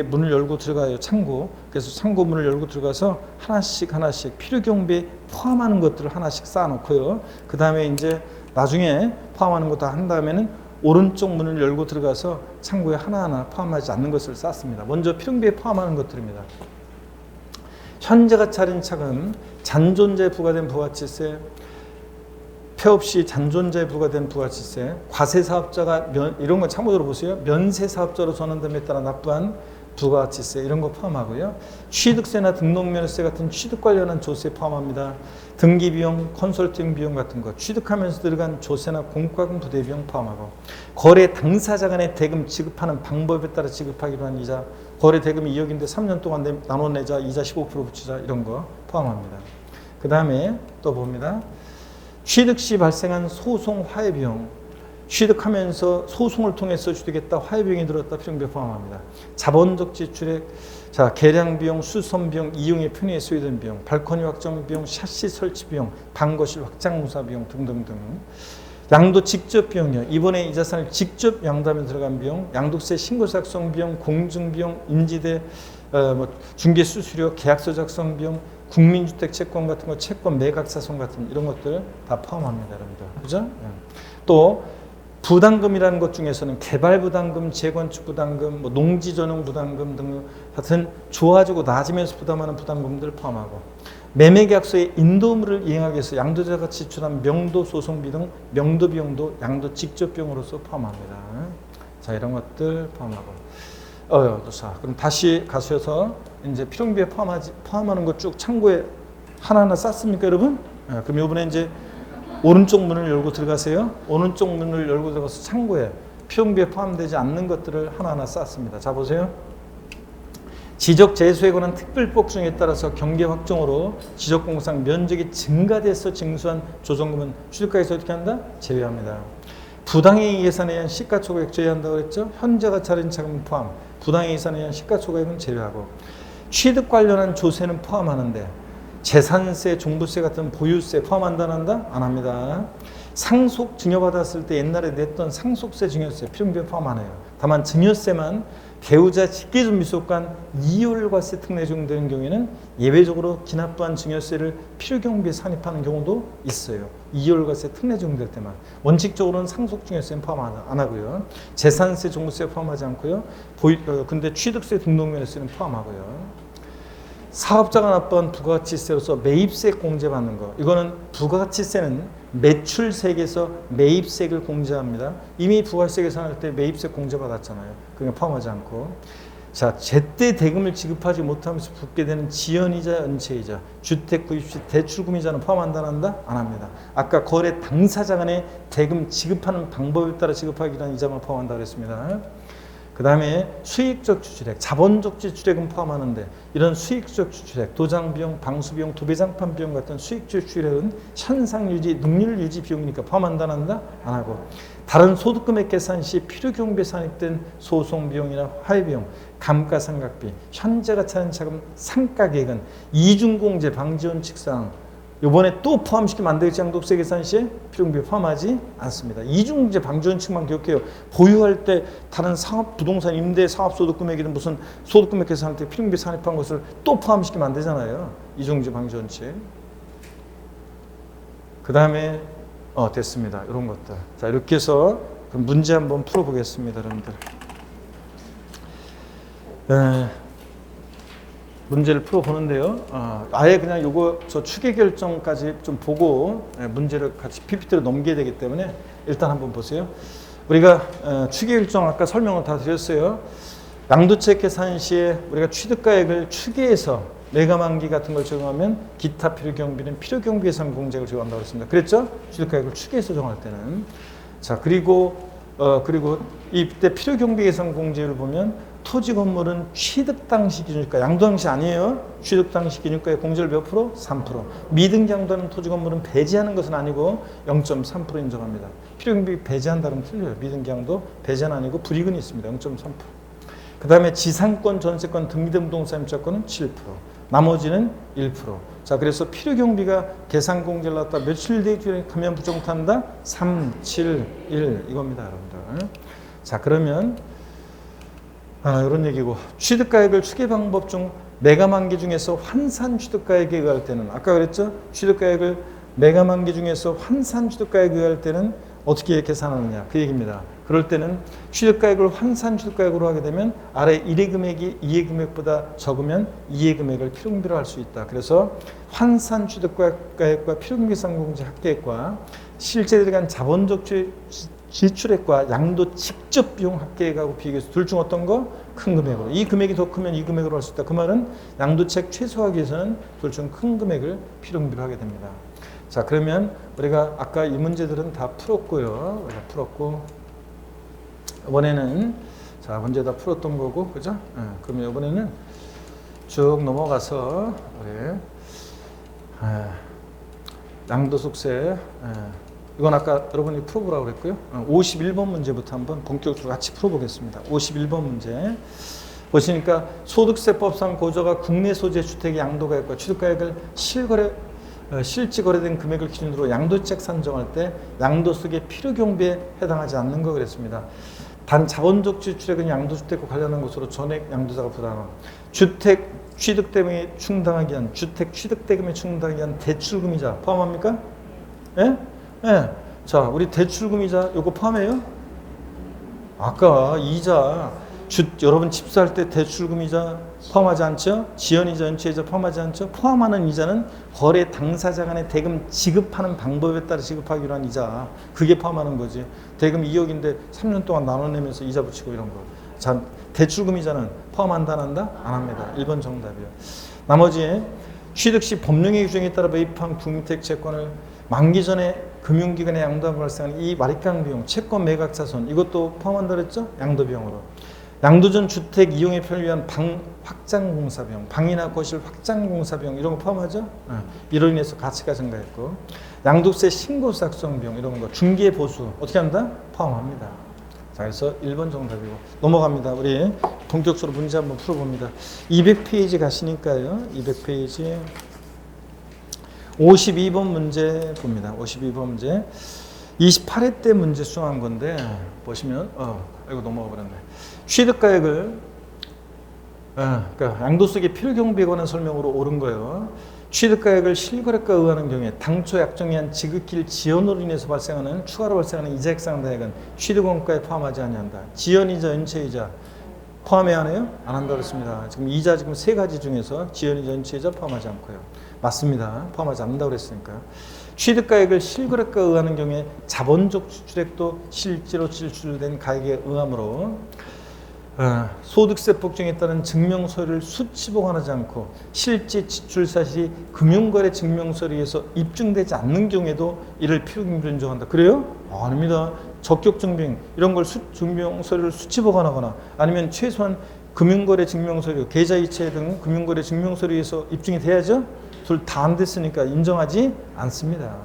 문을 열고 들어가요. 창고. 그래서 창고 문을 열고 들어가서 하나씩 필요경비에 포함하는 것들을 하나씩 쌓아놓고요. 그 다음에 이제 나중에 포함하는 거 다 한 다음에는 오른쪽 문을 열고 들어가서 창고에 하나하나 포함하지 않는 것을 쌓습니다. 먼저 필요경비에 포함하는 것들입니다. 현재가 차린 차금, 잔존자에 부과된 부가치세, 폐업시 잔존자에 부과된 부가치세, 과세사업자가 이런 거 참고적으로 보세요. 면세사업자로 전환됨에 따라 납부한 부가치세 이런 거 포함하고요. 취득세나 등록면허세 같은 취득 관련한 조세 포함합니다. 등기비용, 컨설팅 비용 같은 거, 취득하면서 들어간 조세나 공과금 부대비용 포함하고 거래 당사자 간의 대금 지급하는 방법에 따라 지급하기로 한 이자, 거래 대금이 2억인데 3년 동안 나눠내자 이자 15% 붙이자 이런 거 포함합니다. 그 다음에 또 봅니다. 취득 시 발생한 소송 화해 비용, 취득하면서 소송을 통해서 취득했다 화해 비용이 들었다 필요비에 포함합니다. 자본적 지출액, 자, 계량 비용, 수선 비용, 이용의 편의에 소요된 비용, 발코니 확정 비용, 샤시 설치 비용, 방거실 확장 공사 비용 등등등. 양도 직접 비용이요. 이번에 이 자산을 직접 양도하면 들어간 비용, 양도세 신고서 작성 비용, 공증 비용, 인지대, 중개 수수료, 계약서 작성 비용, 국민주택 채권 같은 거, 채권 매각사손 같은 이런 것들 다 포함합니다, 여러분들. 그죠? 또 부담금이라는 것 중에서는 개발부담금, 재건축 부담금, 농지 전용 부담금 등 같은 좋아지고 나아지면서 부담하는 부담금들을 포함하고 매매계약서의 인도물을 이행하기 위해서 양도자가 지출한 명도 소송비 등 명도 비용도 양도 직접 비용으로서 포함합니다. 자, 이런 것들 포함하고. 자, 그럼 다시 가셔서 이제 필요비에 포함하는 것 쭉 창고에 하나하나 쌌습니까, 여러분? 그럼 이번에 이제 오른쪽 문을 열고 들어가세요. 오른쪽 문을 열고 들어가서 창고에 필요비에 포함되지 않는 것들을 하나하나 쌌습니다. 자, 보세요. 지적 재수에 관한 특별법 중에 따라서 경계 확정으로 지적공사상 면적이 증가돼서 징수한 조정금은 취득가에서 어떻게 한다? 제외합니다. 부당이익 예산에 의한 시가총액 제외한다고 그랬죠? 현재가 차린 자금 포함, 부당이익 예산에 의한 시가총액은 제외하고, 취득 관련한 조세는 포함하는데 재산세, 종부세 같은 보유세 포함한다 안 한다? 안 합니다. 상속 증여받았을 때 옛날에 냈던 상속세, 증여세, 필요금비 포함 안 해요. 다만 증여세만 배우자 직계존비속간 이율과세 특례 적용되는 경우에는 예외적으로 기납부한 증여세를 필요경비에 산입하는 경우도 있어요. 이율과세 특례 적용될 때만. 원칙적으로는 상속 증여세는 포함 안 하고요. 재산세, 종부세 포함하지 않고요. 근데 취득세, 등록면허세는 포함하고요. 사업자가 납부한 부가가치세로서 매입세 공제받는 거. 이거는 부가가치세는 매출세액에서 매입세액을 공제합니다. 이미 부가세 계산할 때 매입세 공제받았잖아요. 그게 포함하지 않고. 자, 제때 대금을 지급하지 못하면서 붙게 되는 지연이자 연체이자, 주택 구입 시 대출금이자는 포함한다 안 한다? 안 합니다. 아까 거래 당사자 간에 대금 지급하는 방법에 따라 지급하기란 이자만 포함한다 그랬습니다. 그 다음에 수익적 지출액, 자본적 지출액은 포함하는데 이런 수익적 지출액, 도장비용, 방수비용, 도배장판 비용 같은 수익적 지출액은 현상유지, 능률 유지 비용이니까 포함한다 안 한다? 안 하고, 다른 소득금액 계산 시 필요경비에 산입된 소송비용이나 화해비용, 감가상각비, 현재가 차린 자금 상가계획은 이중공제 방지원칙상 이번에 또 포함시키면 안 되겠지. 양도세 계산 시에 필요경비 포함하지 않습니다. 이중공제 방지원칙만 기억해요. 보유할 때 다른 상업, 부동산, 임대, 사업소득금액이든 무슨 소득금액 계산할 때 필요경비 산입한 것을 또 포함시키면 안 되잖아요. 이중공제 방지원칙. 그 다음에 됐습니다. 이런 것들. 자, 이렇게 해서 문제 한번 풀어보겠습니다, 여러분들. 문제를 풀어보는데요. 아예 그냥 요거 저 추계 결정까지 좀 보고 문제를 같이 PPT로 넘겨야 되기 때문에 일단 한번 보세요. 우리가 추계 결정 아까 설명을 다 드렸어요. 양도책 계산 시에 우리가 취득가액을 추계해서 매가만기 같은 걸 적용하면 기타 필요경비는 필요경비 예산 공제를 적용한다고 했습니다. 그랬죠? 취득가액을 추계해서 적용할 때는. 자, 그리고 이때 필요경비 예산 공제를 보면 토지 건물은 취득 당시 기준가, 양도 당시 아니에요. 취득 당시 기준가의 공제를 몇 프로? 3%. 미등기 양도하는 토지 건물은 배제하는 것은 아니고 0.3% 인정합니다. 필요경비 배제한다면 틀려요. 미등기 양도 배제는 아니고 불이익은 있습니다. 0.3%. 그 다음에 지상권, 전세권, 등기된 부동산 임차권은 7%. 나머지는 1%. 자, 그래서 필요경비가 계산 공제를 갖다 며칠 뒤에 가면 부정탄다? 3, 7, 1 이겁니다, 여러분들. 자, 그러면 이런 얘기고, 취득가액을 추계 방법 중 매가만기 중에서 환산 취득가액에 의할 때는, 아까 그랬죠? 취득가액을 매가만기 중에서 환산 취득가액에 의할 때는 어떻게 계산하느냐 그 얘기입니다. 그럴 때는 취득가액을 환산 취득가액으로 하게 되면 아래 1의 금액이 2의 금액보다 적으면 2의 금액을 필요경비로 할 수 있다. 그래서 환산 취득가액과 필요경비 상공제 합계액과 실제 들어간 자본적 지출액과 양도 직접 비용 합계액하고 비교해서 둘 중 어떤 거? 큰 금액으로. 이 금액이 더 크면 이 금액으로 할 수 있다. 그 말은 양도책 최소화하기 위해서는 둘 중 큰 금액을 필요경비로 하게 됩니다. 자, 그러면 우리가 아까 이 문제들은 다 풀었고요. 풀었고 이번에는 자, 문제 다 풀었던 거고, 그죠? 그러면 이번에는 쭉 넘어가서 우리 양도소득세 이건 아까 여러분이 풀어보라고 그랬고요. 51번 문제부터 한번 본격적으로 같이 풀어보겠습니다. 51번 문제 보시니까 소득세법상 고저가 국내 소재 주택의 양도가액과 취득가액을 실제 거래된 금액을 기준으로 양도책 산정할 때 양도소득의 필요경비에 해당하지 않는 거 그랬습니다. 단 자본적 지출액은 양도주택과 관련한 것으로 전액 양도자가 부담함. 주택 취득대금에 충당하기 위한 주택 취득대금에 충당하기 위한 대출금이자 포함합니까? 예? 예. 자, 우리 대출금이자 요거 포함해요? 아까 이자 여러분 집사할 때 대출금이자 포함하지 않죠? 지연이자 연체이자 포함하지 않죠? 포함하는 이자는 거래 당사자 간에 대금 지급하는 방법에 따라 지급하기로 한 이자, 그게 포함하는 거지. 대금 2억인데 3년 동안 나눠내면서 이자 붙이고 이런 거. 자, 대출금 이자는 포함한다 안 한다? 안 합니다. 1번 정답이요. 나머지 취득 시 법령의 규정에 따라 매입한 국민택 채권을 만기 전에 금융기관에 양도하고 발생하는 이 말입강 비용, 채권 매각 자손 이것도 포함한다 그랬죠? 양도 비용으로. 양도전 주택 이용의 편을 위한 방 확장 공사 비용, 방이나 거실 확장 공사 비용 이런 거 포함하죠? 이로 인해서 가치가 증가했고, 양도세 신고 작성 비용 이런 거, 중개 보수 어떻게 한다? 포함합니다. 자, 그래서 1번 정답이고 넘어갑니다. 우리 본격적으로 문제 한번 풀어봅니다. 200페이지 가시니까요. 200페이지 52번 문제 봅니다. 52번 문제 28회 때 문제 수정한 건데 보시면 이거 넘어가 버렸네. 취득가액을 그러니까 양도세계 필요경비에 관한 설명으로 옳은 거예요. 취득가액을 실거래가에 의하는 경우에 당초 약정한 지급길 지연으로 인해서 발생하는 추가로 발생하는 이자액 상당액은 취득원가에 포함하지 아니한다. 지연이자 연체이자 포함해야 하네요? 안 한다 그랬습니다. 지금 이자 지금 세 가지 중에서 지연이자 연체이자 포함하지 않고요. 맞습니다. 포함하지 않는다고 그랬으니까. 취득가액을 실거래가에 의하는 경우에 자본적 지출액도 실제로 지출된 가액에 의하므로 소득세 법정에 따른 증명서류를 수치 보관하지 않고 실제 지출 사실이 금융거래 증명서류에서 입증되지 않는 경우에도 이를 필요경비로 인정한다. 그래요? 아닙니다. 적격 증빙 이런 걸 증명서류를 수치 보관하거나 아니면 최소한 금융거래 증명서류, 계좌이체 등 금융거래 증명서류에서 입증이 돼야죠. 둘 다 안 됐으니까 인정하지 않습니다.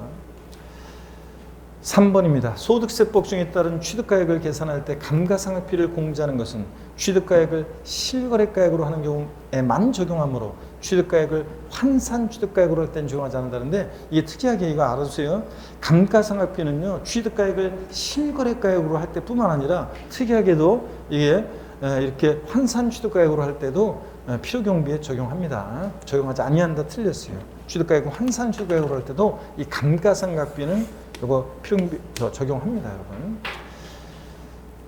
3번입니다. 소득세법 중에 따른 취득가액을 계산할 때 감가상각비를 공제하는 것은 취득가액을 실거래가액으로 하는 경우에만 적용하므로 취득가액을 환산취득가액으로 할 때는 적용하지 않는다는데 이게 특이하게 이거 알아주세요. 감가상각비는요 취득가액을 실거래가액으로 할 때뿐만 아니라 특이하게도 이게 이렇게 환산취득가액으로 할 때도 필요경비에 적용합니다. 적용하지 아니한다 틀렸어요. 취득가액을 환산취득가액으로 할 때도 이 감가상각비는 이거 필요경비 적용합니다, 여러분.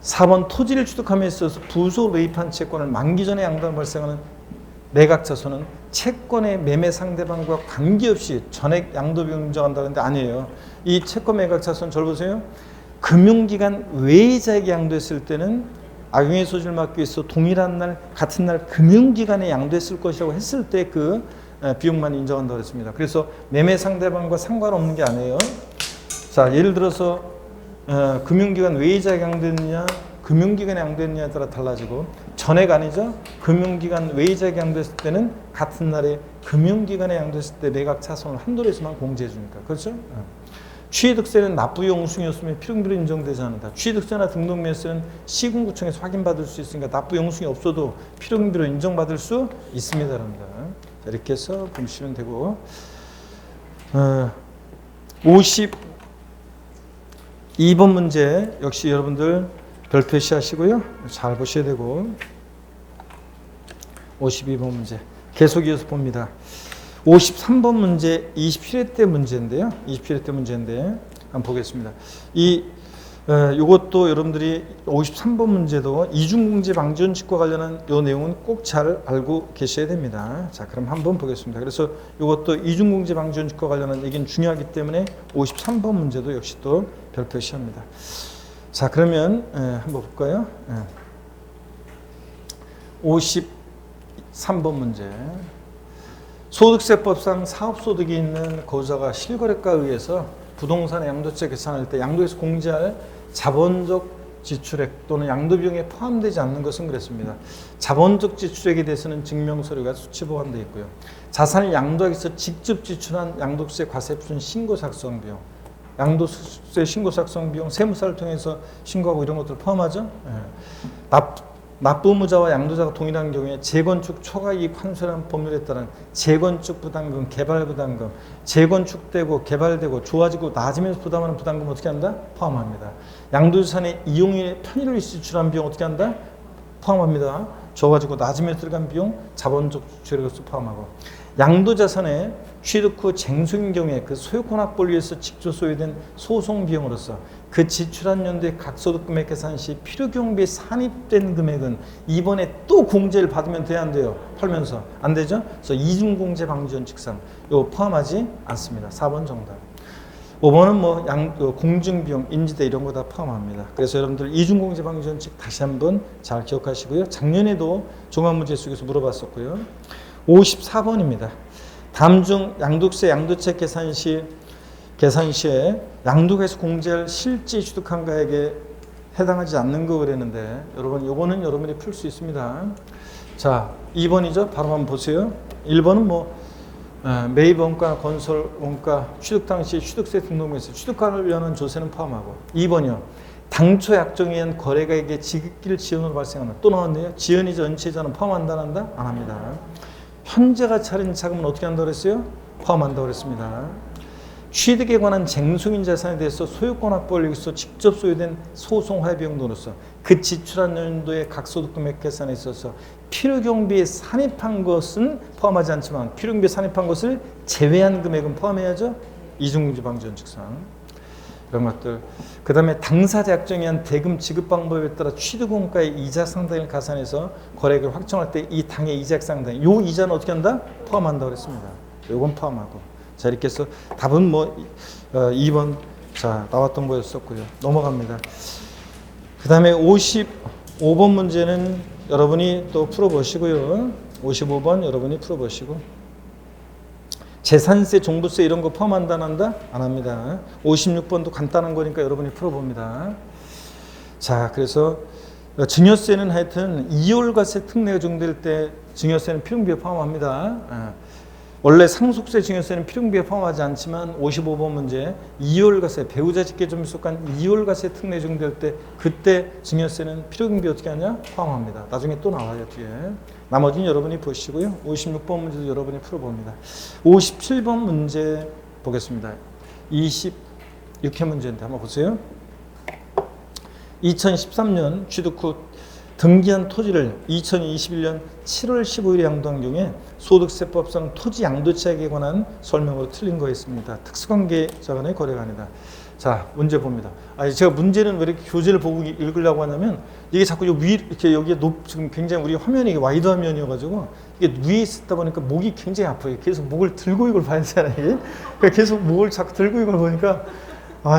4번 토지를 취득함에 있어서 부소 매입한 채권을 만기 전에 양도한 발생하는 매각자손은 채권의 매매 상대방과 관계없이 전액 양도비용 인정한다는데 아니에요. 이 채권 매각자손 절 보세요. 금융기관 외자에게 양도했을 때는 악용의 소지를 막기 위해서 동일한 날 같은 날 금융기관에 양도했을 것이라고 했을 때 그 비용만 인정한다고 했습니다. 그래서 매매 상대방과 상관없는 게 아니에요. 자, 예를 들어서 금융기관 외자에게 양도했느냐 금융기관에 양도했느냐에 따라 달라지고 전액 아니죠. 금융기관 외자에게 양도했을 때는 같은 날에 금융기관에 양도했을 때 매각 차손을 한도에서만 공제해 주니까 그렇죠. 취득세는 납부용숭이었으면 필요경비로 인정되지 않는다. 취득세나 등록매수는 시군구청에서 확인받을 수 있으니까 납부용숭이 없어도 필요경비로 인정받을 수 있습니다. 여러분들. 자, 이렇게 해서 보시면 되고 52번 문제 역시 여러분들 별 표시하시고요. 잘 보셔야 되고 52번 문제 계속 이어서 봅니다. 53번 문제 27회 때 문제인데요. 27회 때 문제인데 한번 보겠습니다. 이것도 여러분들이 53번 문제도 이중공제 방지원칙과 관련한 이 내용은 꼭 잘 알고 계셔야 됩니다. 자, 그럼 한번 보겠습니다. 그래서 이것도 이중공제 방지원칙과 관련한 얘기는 중요하기 때문에 53번 문제도 역시 또 별표시합니다. 자, 그러면 한번 볼까요? 53번 문제. 소득세법상 사업소득이 있는 거주자가 실거래가에 의해서 부동산 양도세 계산할 때 양도에서 공제할 자본적 지출액 또는 양도비용에 포함되지 않는 것은 그랬습니다. 자본적 지출액에 대해서는 증명서류가 수치 보관되어 있고요. 자산을 양도하기 위해서 직접 지출한 양도세 과세표준 신고 작성 비용, 양도세 신고 작성 비용, 세무사를 통해서 신고하고 이런 것들을 포함하죠. 납부무자와 양도자가 동일한 경우에 재건축 초과이익 환수라는 법률에 따른 재건축 부담금, 개발 부담금, 재건축되고 개발되고 좋아지고 나아지면서 부담하는 부담금 어떻게 한다? 포함합니다. 양도자산의 이용에 편의를 지출한 비용 어떻게 한다? 포함합니다. 좋아지고 나아지면서 들어간 비용 자본적 지출액으로서 포함하고 양도자산의 취득 후 쟁소인 경우에 그 소유권 확보를 위해서 직접 소요된 소송 비용으로서 그 지출한 연도의 각소득 금액 계산 시 필요경비에 산입된 금액은 이번에 또 공제를 받으면 돼야 안 돼요? 팔면서 안 되죠? 그래서 이중공제 방지원칙상 이거 포함하지 않습니다. 4번 정답. 5번은 뭐 공증비용, 인지대 이런 거 다 포함합니다. 그래서 여러분들 이중공제 방지원칙 다시 한번 잘 기억하시고요. 작년에도 종합문제 속에서 물어봤었고요. 54번입니다. 다음 중 양도세 양도책 계산 시에 양도에서 공제할 실제 취득한 가액에 해당하지 않는 거 그랬는데 여러분 요거는 여러분이 풀 수 있습니다. 자 2번이죠. 바로 한번 보세요. 1번은 뭐 매입 원가, 건설 원가, 취득 당시 취득세 등록명세, 취득가를 위한 조세는 포함하고 2번이요. 당초 약정에 의한 거래가액의 지급길 지연으로 발생하는 또 나왔네요. 지연이자 연체자는 포함한다 안 한다? 안 합니다. 현재가 차린 자금은 어떻게 한다고 그랬어요? 포함한다고 그랬습니다. 취득에 관한 쟁송인 자산에 대해서 소유권 확보를 위해서 직접 소유된 소송 화해 비용 등으로서 그 지출한 연도의 각소득 금액 계산에 있어서 필요경비에 산입한 것은 포함하지 않지만 필요경비에 산입한 것을 제외한 금액은 포함해야죠. 이중금지 방지 원칙상 이런 것들. 그 다음에 당사자 약정에 의한 대금 지급 방법에 따라 취득원가의 이자 상당을 가산해서 거래액을 확정할 때 이 당의 이자액 상당, 요 이자는 어떻게 한다? 포함한다고 그랬습니다. 요건 포함하고. 자, 이렇게 해서 답은 뭐 2번 자 나왔던 거였었고요. 넘어갑니다. 그 다음에 55번 문제는 여러분이 또 풀어보시고요. 55번 여러분이 풀어보시고 재산세, 종부세 이런 거 포함한다 안 한다? 안 합니다. 56번도 간단한 거니까 여러분이 풀어봅니다. 자, 그래서 증여세는 하여튼 2월과세 특례가 적용될 때 증여세는 필요경비에 포함합니다. 원래 상속세 증여세는 필요경비에 포함하지 않지만 55번 문제 2월과세 배우자 직계점유 속한 2월과세 특례 적용될 때 그때 증여세는 필요경비 어떻게 하냐? 포함합니다. 나중에 또 나와요 뒤에. 나머지는 여러분이 보시고요. 56번 문제도 여러분이 풀어봅니다. 57번 문제 보겠습니다. 26회 문제인데 한번 보세요. 2013년 취득 후 등기한 토지를 2021년 7월 15일에 양도한 경우에 소득세법상 토지 양도차익에 관한 설명으로 틀린 거 있습니다. 특수관계자 간의 거래가 아니다. 자, 문제 봅니다. 제가 문제는 왜 이렇게 교재를 보고 읽으려고 하냐면 이게 자꾸 이렇게 여기에 지금 굉장히 우리 화면이 와이드 화면이어가지고 이게 위에 있다 보니까 목이 굉장히 아파요. 계속 목을 들고 이걸 봐야 되잖아요. 그러니까 계속 목을 자꾸 들고 이걸 보니까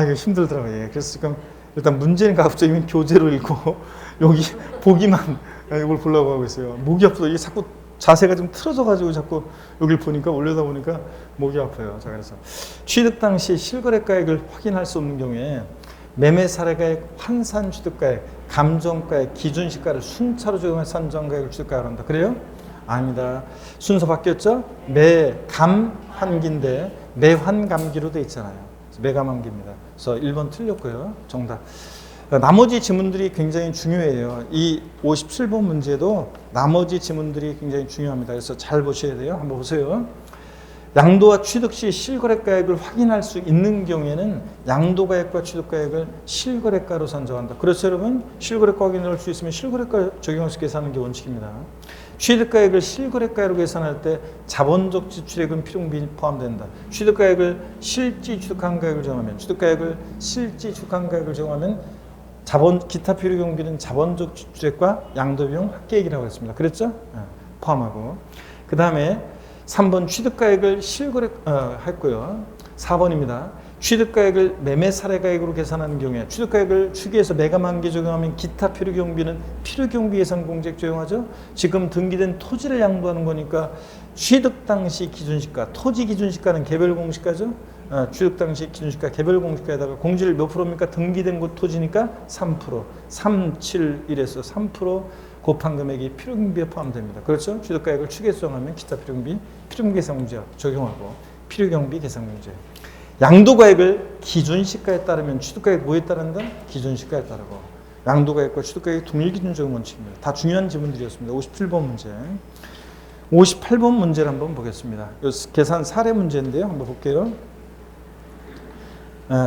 이게 힘들더라고요. 그래서 지금 일단 문제는 갑자기 교재로 읽고 여기 보기만 이걸 보려고 하고 있어요. 목이 아프다. 이게 자꾸 자세가 좀 틀어져가지고 자꾸 여기를 보니까 올려다 보니까 목이 아파요. 자, 그래서 취득 당시 실거래가액을 확인할 수 없는 경우에 매매 사례가액, 환산 취득가액, 감정가액, 기준시가를 순차로 적용해 산정가액을 취득가액을 한다. 그래요? 아닙니다. 순서 바뀌었죠? 매감환기인데 매환감기로 돼 있잖아요. 매감환기입니다. 그래서 1번 틀렸고요. 정답. 나머지 지문들이 굉장히 중요해요. 이 57번 문제도 나머지 지문들이 굉장히 중요합니다. 그래서 잘 보셔야 돼요. 한번 보세요. 양도와 취득 시 실거래가액을 확인할 수 있는 경우에는 양도가액과 취득가액을 실거래가로 산정한다. 그렇죠, 여러분? 실거래가 확인할 수 있으면 실거래가 적용해서 계산하는 게 원칙입니다. 취득가액을 실거래가로 계산할 때 자본적 지출액은 필요경비 포함된다. 취득가액을 실지 취득한 가액을 정하면 취득가액을 실지 취득한 가액을 정하면 기타 필요경비는 자본적 지출액과 양도비용 합계액이라고 했습니다. 그랬죠? 포함하고. 그 다음에 3번 취득가액을 실거래 했고요. 4번입니다. 취득가액을 매매 사례가액으로 계산하는 경우에 취득가액을 추계해서 매감환기 적용하면 기타 필요경비는 필요경비 예산 공제액 적용하죠. 지금 등기된 토지를 양도하는 거니까 취득 당시 기준시가, 토지 기준시가는 개별 공시가죠. 취득 당시 기준시가 개별 공시가에다가 공제를 몇 프로입니까? 등기된 곳 토지니까 3%, 371에서 3% 곱한 금액이 필요경비에 포함됩니다. 그렇죠? 취득가액을 추계해서 정하면 기타 필요경비, 필요경비 계산 공제 적용하고 필요경비 계산 공제. 양도가액을 기준시가에 따르면 취득가액 뭐에 따른다? 기준시가에 따르고. 양도가액과 취득가액 동일 기준 적용 원칙입니다. 다 중요한 지문들이었습니다. 57번 문제. 58번 문제를 한번 보겠습니다. 계산 사례 문제인데요. 한번 볼게요.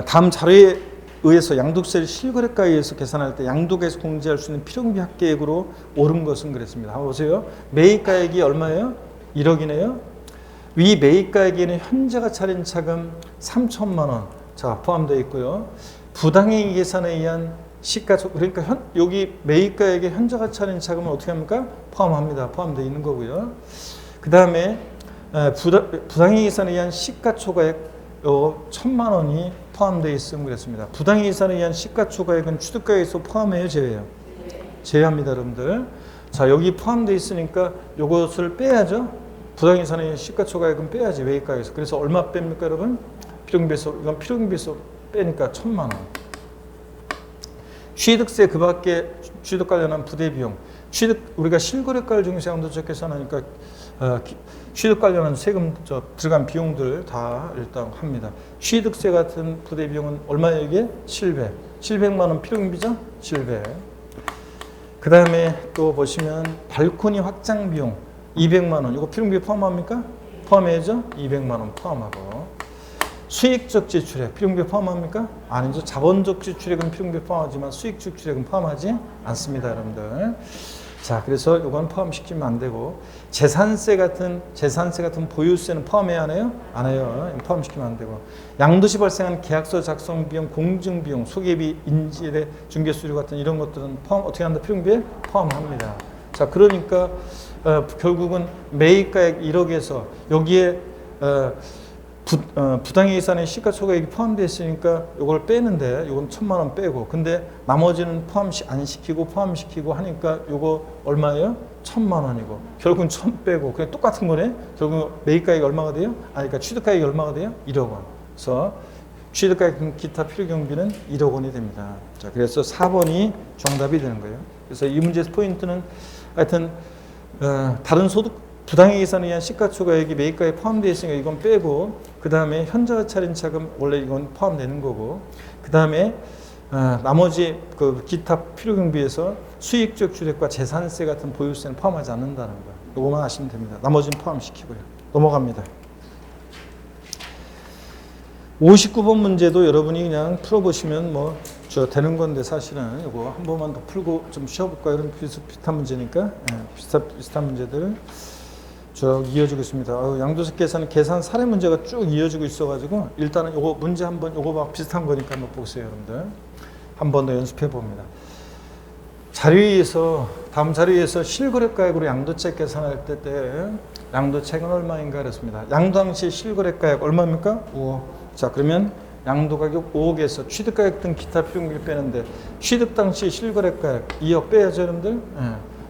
다음 자료에 의해서 양도세를 실거래가에 의해서 계산할 때 양도가에서 공제할 수 있는 필요경비 합계액으로 옳은 것은 그랬습니다. 한번 보세요. 매입가액이 얼마예요? 1억이네요. 위 매입가액에는 현재가 차린 차금 3천만 원 자 포함되어 있고요. 부당행위 계산에 의한 시가총 그러니까 여기 매입가액에 현재가 차린 차금은 어떻게 합니까? 포함합니다. 포함되어 있는 거고요. 그 다음에 부당행위 계산에 의한 시가초과액 1,000만 원이 포함되어 있으면 그랬습니다. 부당행위 계산에 의한 시가초과액은 취득가액에서 포함해요, 제외요? 제외합니다, 여러분들. 자, 여기 포함되어 있으니까 이것을 빼야죠. 부당행위 계산에 의한 시가초과액은 빼야지, 매입가액에서. 그래서 얼마 뺍니까, 여러분? 필요경비에서, 이건 필요경비에서 빼니까 1,000만 원. 취득세 그 밖에 취득 관련한 부대 비용, 취득 우리가 실거래가를 중에서 양도세 계산하니까 취득 관련한 세금 들어간 비용들 다 일단 합니다. 취득세 같은 부대 비용은 얼마예요 이게? 700. 700만 원 필요경비죠? 700. 그 다음에 또 보시면 발코니 확장 비용 200만 원. 이거 필요경비 포함합니까? 포함해야죠? 200만 원 포함하고. 수익적 지출액 필요경비 포함합니까? 아니죠. 자본적 지출액은 필요경비 포함하지만 수익적 지출액은 포함하지 않습니다, 여러분들. 자, 그래서 이건 포함시키면 안 되고 재산세 같은 보유세는 포함해야 하나요? 안 해요. 포함시키면 안 되고 양도시 발생한 계약서 작성 비용, 공증 비용, 소개비, 인지대, 중개수료 같은 이런 것들은 어떻게 한다? 필요경비에 포함합니다. 자, 그러니까 결국은 매입가액 1억에서 여기에 부당이익산의 시가총액이 포함되어 있으니까 이걸 빼는데 이건 1,000만 원 빼고 근데 나머지는 포함 안 시키고 포함시키고 하니까 이거 얼마예요? 1,000만 원이고 결국은 1,000 빼고 그냥 똑같은 거네. 결국 매입가액이 얼마가 돼요? 그러니까 취득가액이 얼마가 돼요? 1억 원. 그래서 취득가액 기타 필요경비는 1억 원이 됩니다. 자, 그래서 4번이 정답이 되는 거예요. 그래서 이 문제에서 포인트는 하여튼 다른 소득 부당이익 계산에 의한 시가총액이 매입가에 포함되어 있으니까 이건 빼고 그 다음에 현저가 차린 차금 원래 이건 포함되는 거고 그 다음에 나머지 그 기타 필요경비에서 수익적 주택과 재산세 같은 보유세는 포함하지 않는다는 거. 이거만 아시면 됩니다. 나머지는 포함시키고요. 넘어갑니다. 59번 문제도 여러분이 그냥 풀어보시면 뭐 되는 건데 사실은 이거 한 번만 더 풀고 좀 쉬어볼까요? 이런 비슷한 문제니까 비슷한 문제들 쭉 이어지고 있습니다. 양도세 계산 사례 문제가 쭉 이어지고 있어가지고 일단은 요거 문제 한번 요거 막 비슷한 거니까 한번 보세요, 여러분들. 한 번 더 연습해 봅니다. 자료에서 다음 자료에서 실거래가액으로 양도세 계산할 때 양도세액은 얼마인가 그랬습니다. 양도 당시 실거래가액 얼마입니까? 5억. 자, 그러면 양도 가격 5억에서 취득가액 등 기타 필요경비를 빼는데 취득 당시 실거래가액 2억 빼야죠, 여러분들.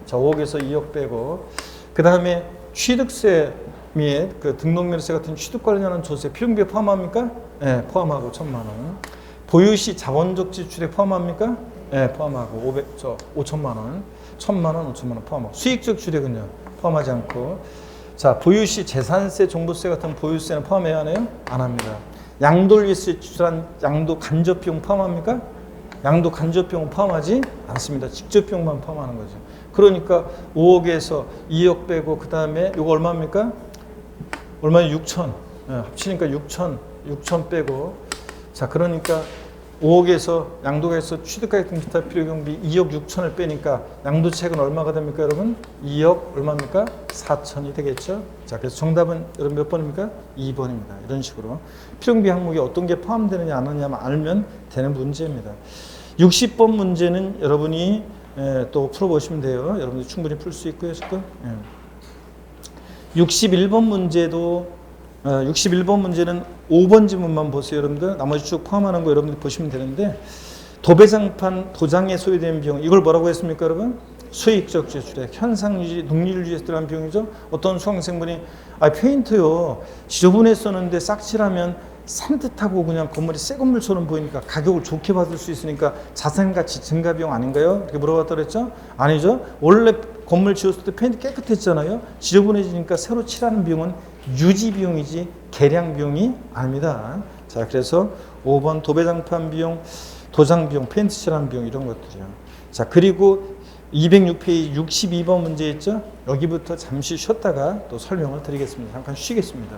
자, 5억에서 2억 빼고 그 다음에 취득세 및 그 등록면세 같은 취득 관련한 조세 필요경비에 포함합니까? 네, 포함하고 1,000만 원. 보유시 자본적 지출에 포함합니까? 네, 포함하고 5천만 원. 1,000만 원, 5천만 원 포함하고. 수익적 주택은요? 포함하지 않고. 자, 보유시 재산세, 종부세 같은 보유세는 포함해야 하나요? 안 합니다. 양도를 위해서 지출한 양도 간접 비용 포함합니까? 양도 간접 비용은 포함하지 않습니다. 직접 비용만 포함하는 거죠. 그러니까 5억에서 2억 빼고 그 다음에 이거 얼마입니까? 얼마예요? 6천. 합치니까 6천 빼고 자, 그러니까 5억에서 양도가에서 취득가액 등 기타 필요경비 2억 6천을 빼니까 양도세액은 얼마가 됩니까, 여러분? 2억 얼마입니까? 4천이 되겠죠? 자, 그래서 정답은 여러분 몇 번입니까? 2번입니다. 이런 식으로 필요경비 항목이 어떤 게 포함되느냐 안 하느냐만 알면 되는 문제입니다. 60번 문제는 여러분이 또 풀어보시면 돼요. 여러분들 충분히 풀 수 있고요, 지금. 61번 문제도 61번 문제는 5번 지문만 보세요, 여러분들. 나머지 쭉 포함하는 거 여러분들 보시면 되는데 도배장판 도장에 소요되는 비용 이걸 뭐라고 했습니까, 여러분? 수익적 지출액, 현상유지, 능률유지에 들어간 비용이죠. 어떤 수강생분이 페인트요 지저분했었는데 싹칠하면 산뜻하고 그냥 건물이 새 건물처럼 보이니까 가격을 좋게 받을 수 있으니까 자산가치 증가 비용 아닌가요? 이렇게 물어봤다 그랬죠? 아니죠. 원래 건물 지었을 때 페인트 깨끗했잖아요. 지저분해지니까 새로 칠하는 비용은 유지 비용이지 개량 비용이 아닙니다. 자, 그래서 5번 도배장판 비용, 도장 비용, 페인트 칠하는 비용 이런 것들이요. 자, 그리고 206페이지 62번 문제 있죠? 여기부터 잠시 쉬었다가 또 설명을 드리겠습니다. 잠깐 쉬겠습니다.